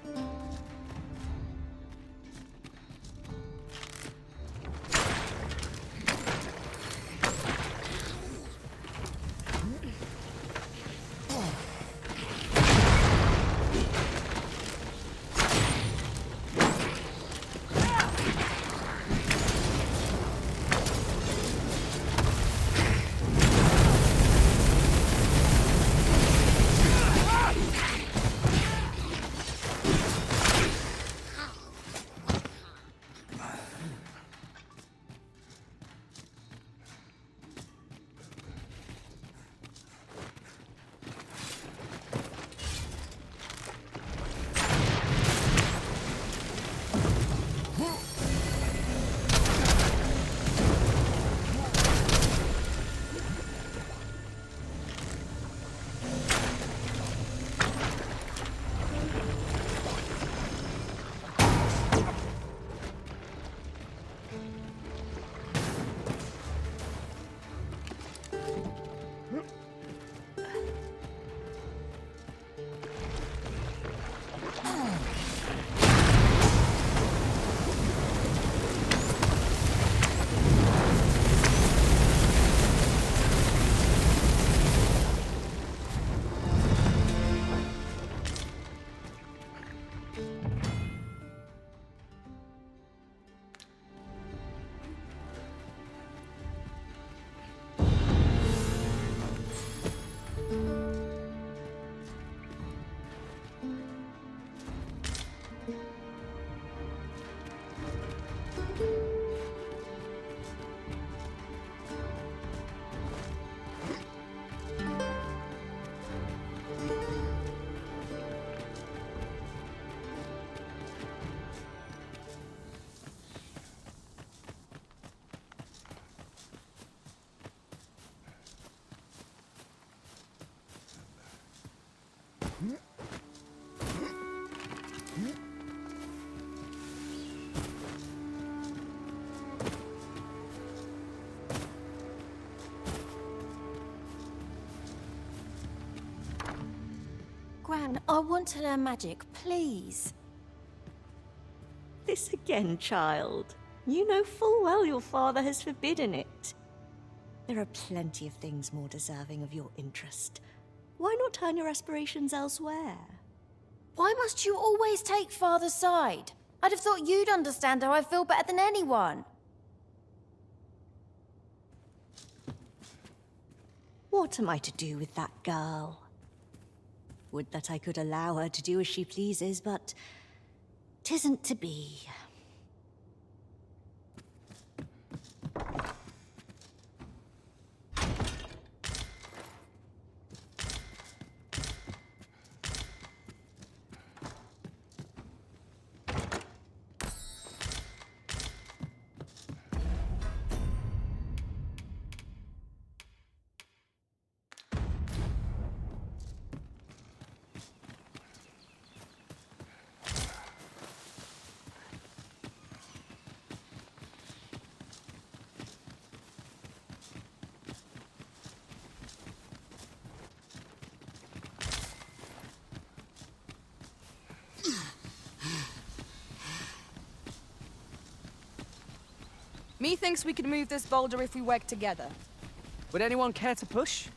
Gran, I want to learn magic, please. This again, child. You know full well your father has forbidden it. There are plenty of things more deserving of your interest. Why not turn your aspirations elsewhere? Why must you always take father's side? I'd have thought you'd understand how I feel better than anyone. What am I to do with that girl? Would that I could allow her to do as she pleases, but 'tisn't to be. Methinks we could move this boulder if we work together. Would anyone care to push?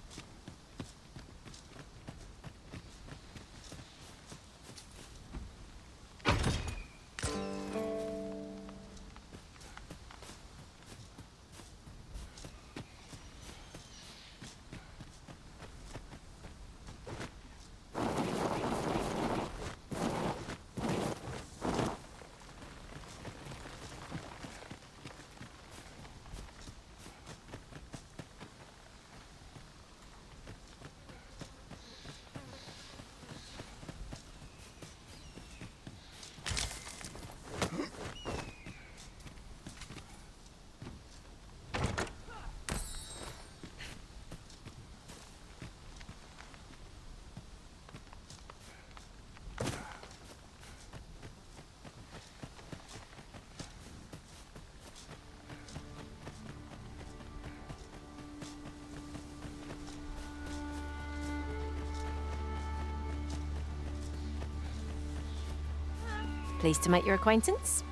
Pleased to make your acquaintance.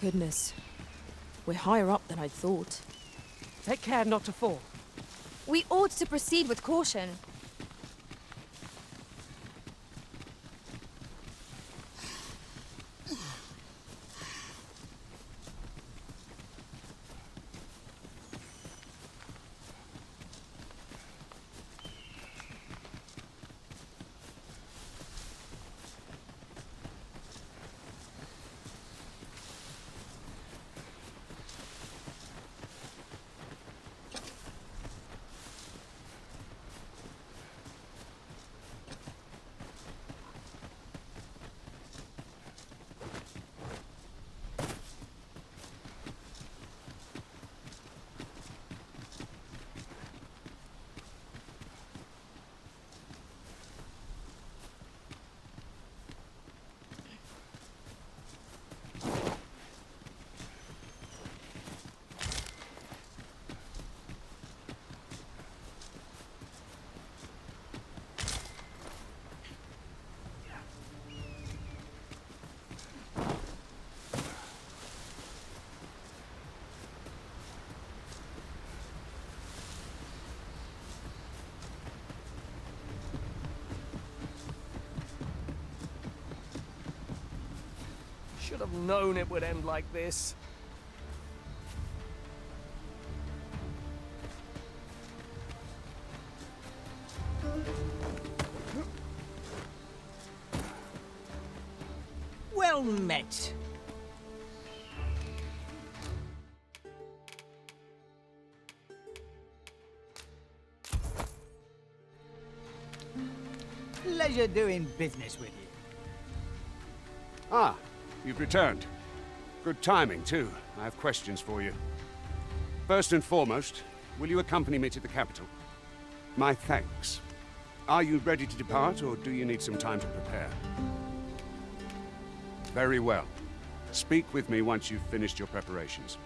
Goodness. We're higher up than I'd thought. Take care not to fall. We ought to proceed with caution. Should have known it would end like this. Well met. Pleasure doing business with you. Ah, you've returned. Good timing, too. I have questions for you. First and foremost, will you accompany me to the capital? My thanks. Are you ready to depart, or do you need some time to prepare? Very well. Speak with me once you've finished your preparations.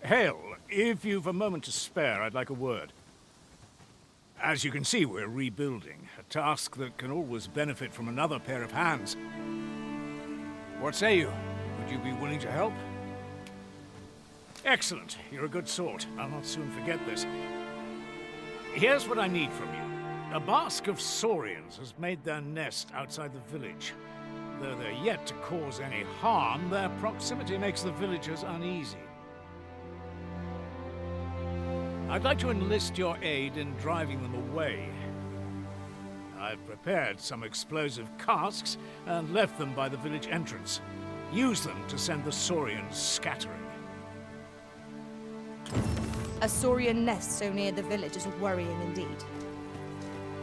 Hale, if you've a moment to spare, I'd like a word. As you can see, we're rebuilding, a task that can always benefit from another pair of hands. What say you? Would you be willing to help? Excellent. You're a good sort. I'll not soon forget this. Here's what I need from you. A basque of saurians has made their nest outside the village. Though they're yet to cause any harm, their proximity makes the villagers uneasy. I'd like to enlist your aid in driving them away. I've prepared some explosive casks and left them by the village entrance. Use them to send the saurians scattering. A saurian nest so near the village is worrying indeed.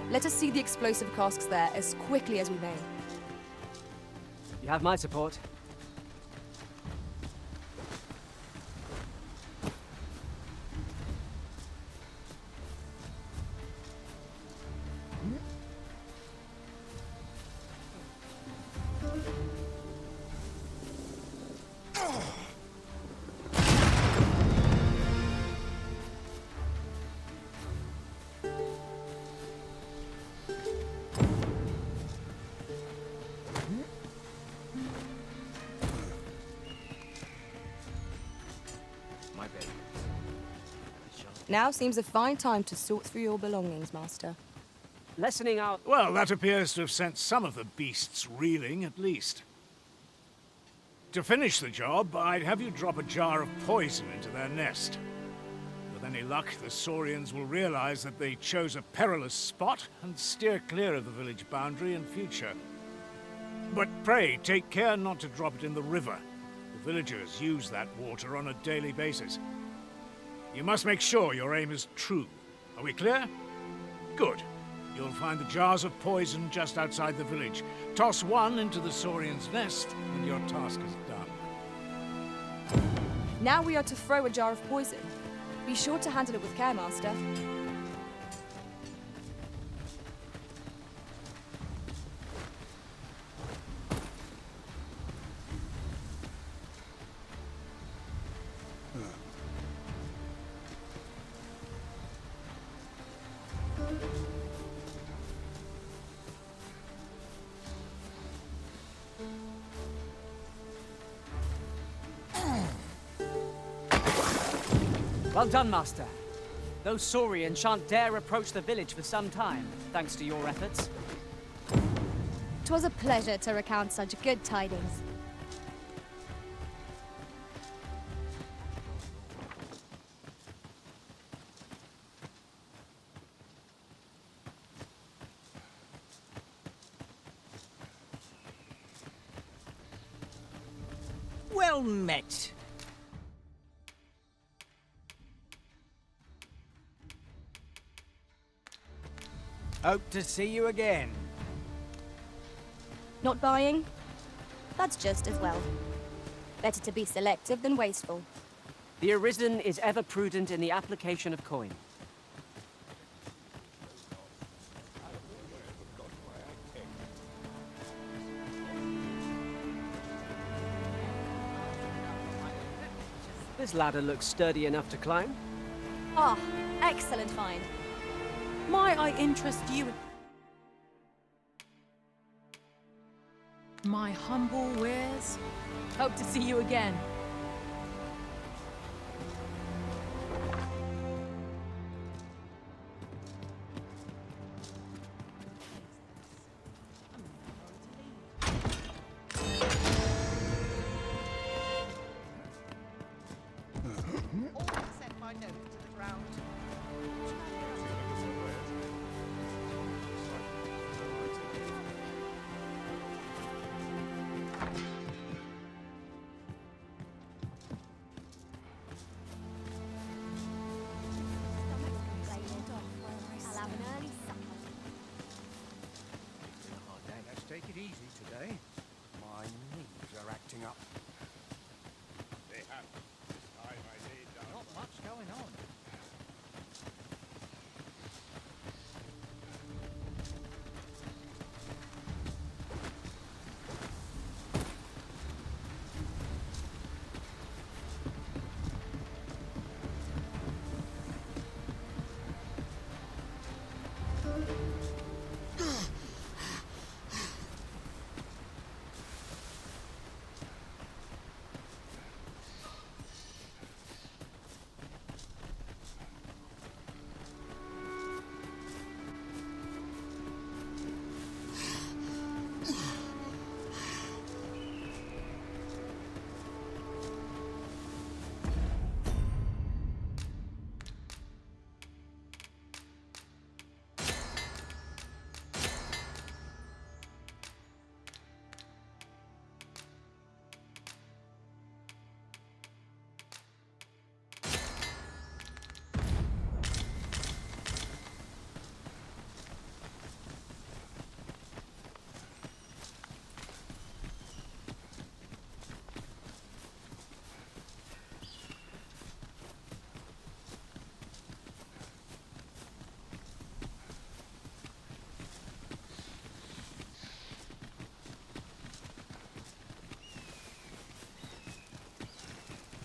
Let us see the explosive casks there as quickly as we may. You have my support. Now seems a fine time to sort through your belongings, Master. Lessening our... Well, that appears to have sent some of the beasts reeling, at least. To finish the job, I'd have you drop a jar of poison into their nest. With any luck, the saurians will realize that they chose a perilous spot and steer clear of the village boundary in future. But pray, take care not to drop it in the river. The villagers use that water on a daily basis. You must make sure your aim is true. Are we clear? Good. You'll find the jars of poison just outside the village. Toss one into the saurian's nest, and your task is done. Now we are to throw a jar of poison. Be sure to handle it with care, Master. Well done, Master. Those saurians shan't dare approach the village for some time, thanks to your efforts. 'Twas a pleasure to recount such good tidings. Well met. Hope to see you again. Not buying? That's just as well. Better to be selective than wasteful. The Arisen is ever prudent in the application of coin. This ladder looks sturdy enough to climb. Ah, excellent find. Might I interest you in my humble wares? Hope to see you again.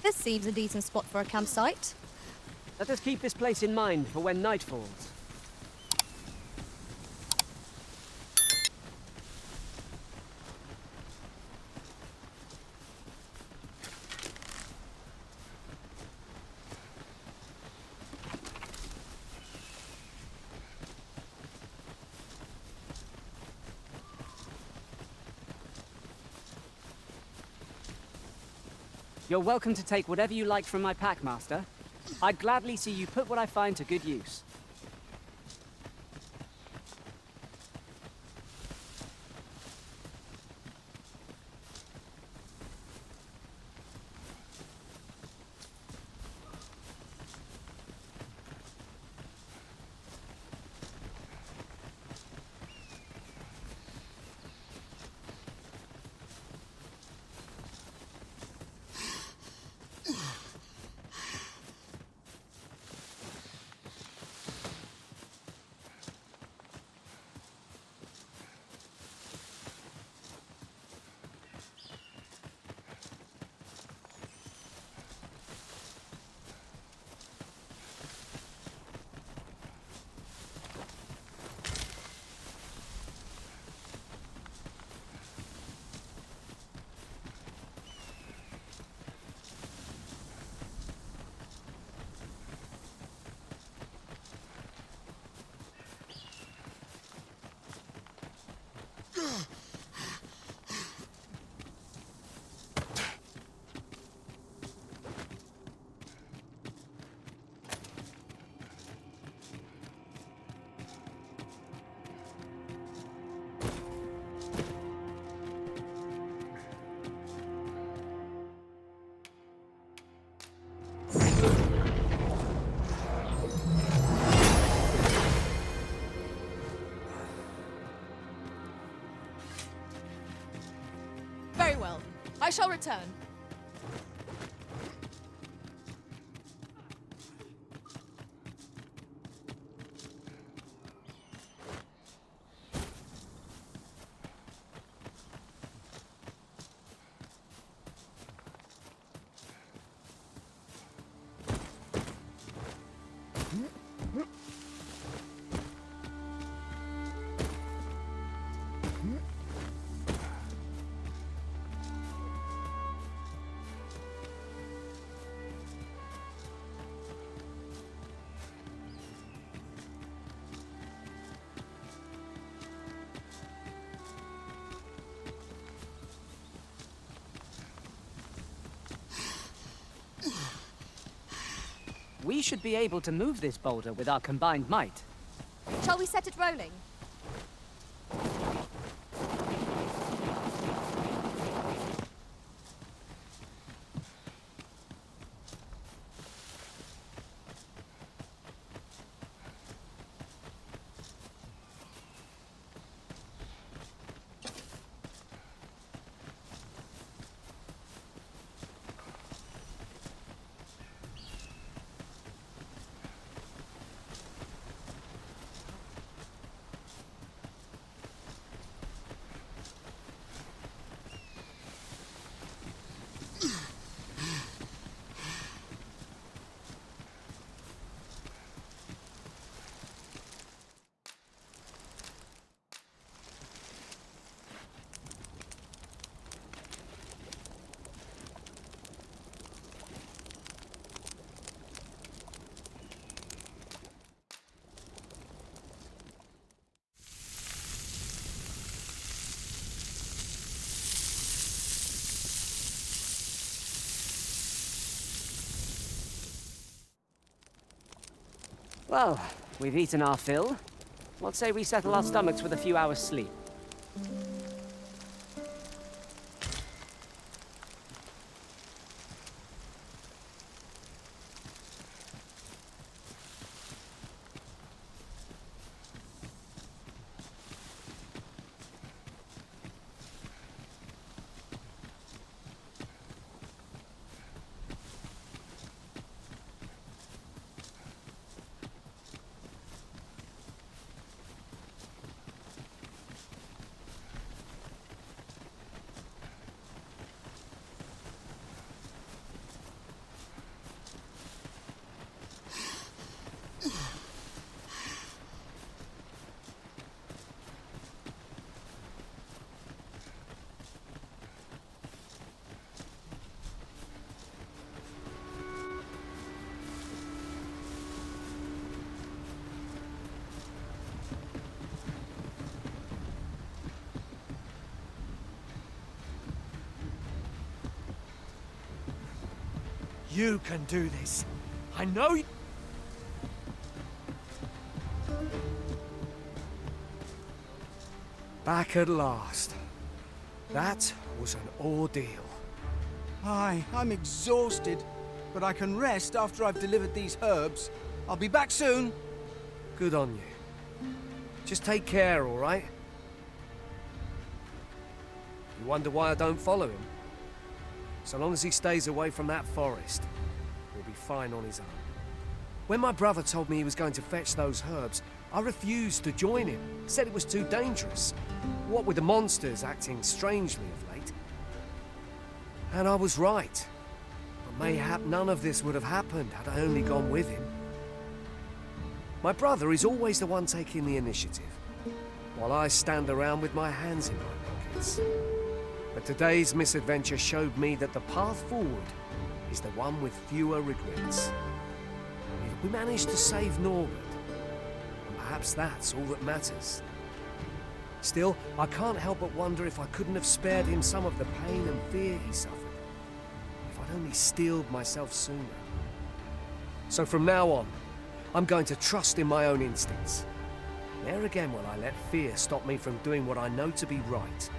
This seems a decent spot for a campsite. Let us keep this place in mind for when night falls. You're welcome to take whatever you like from my pack, Master. I'd gladly see you put what I find to good use. Very well. I shall return. We should be able to move this boulder with our combined might. Shall we set it rolling? Well, we've eaten our fill. What say we settle our stomachs with a few hours' sleep? You can do this. I know you... Back at last. That was an ordeal. Aye, I'm exhausted, but I can rest after I've delivered these herbs. I'll be back soon. Good on you. Just take care, all right? You wonder why I don't follow him? So long as he stays away from that forest, he'll be fine on his own. When my brother told me he was going to fetch those herbs, I refused to join him. Said it was too dangerous. What with the monsters acting strangely of late. And I was right. But mayhap none of this would have happened had I only gone with him. My brother is always the one taking the initiative, while I stand around with my hands in my pockets. But today's misadventure showed me that the path forward is the one with fewer regrets. We managed to save Norbert, and perhaps that's all that matters. Still, I can't help but wonder if I couldn't have spared him some of the pain and fear he suffered. If I'd only steeled myself sooner. So from now on, I'm going to trust in my own instincts. Ne'er again will I let fear stop me from doing what I know to be right.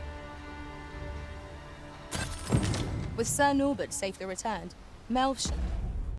With Sir Norbert safely returned, Melve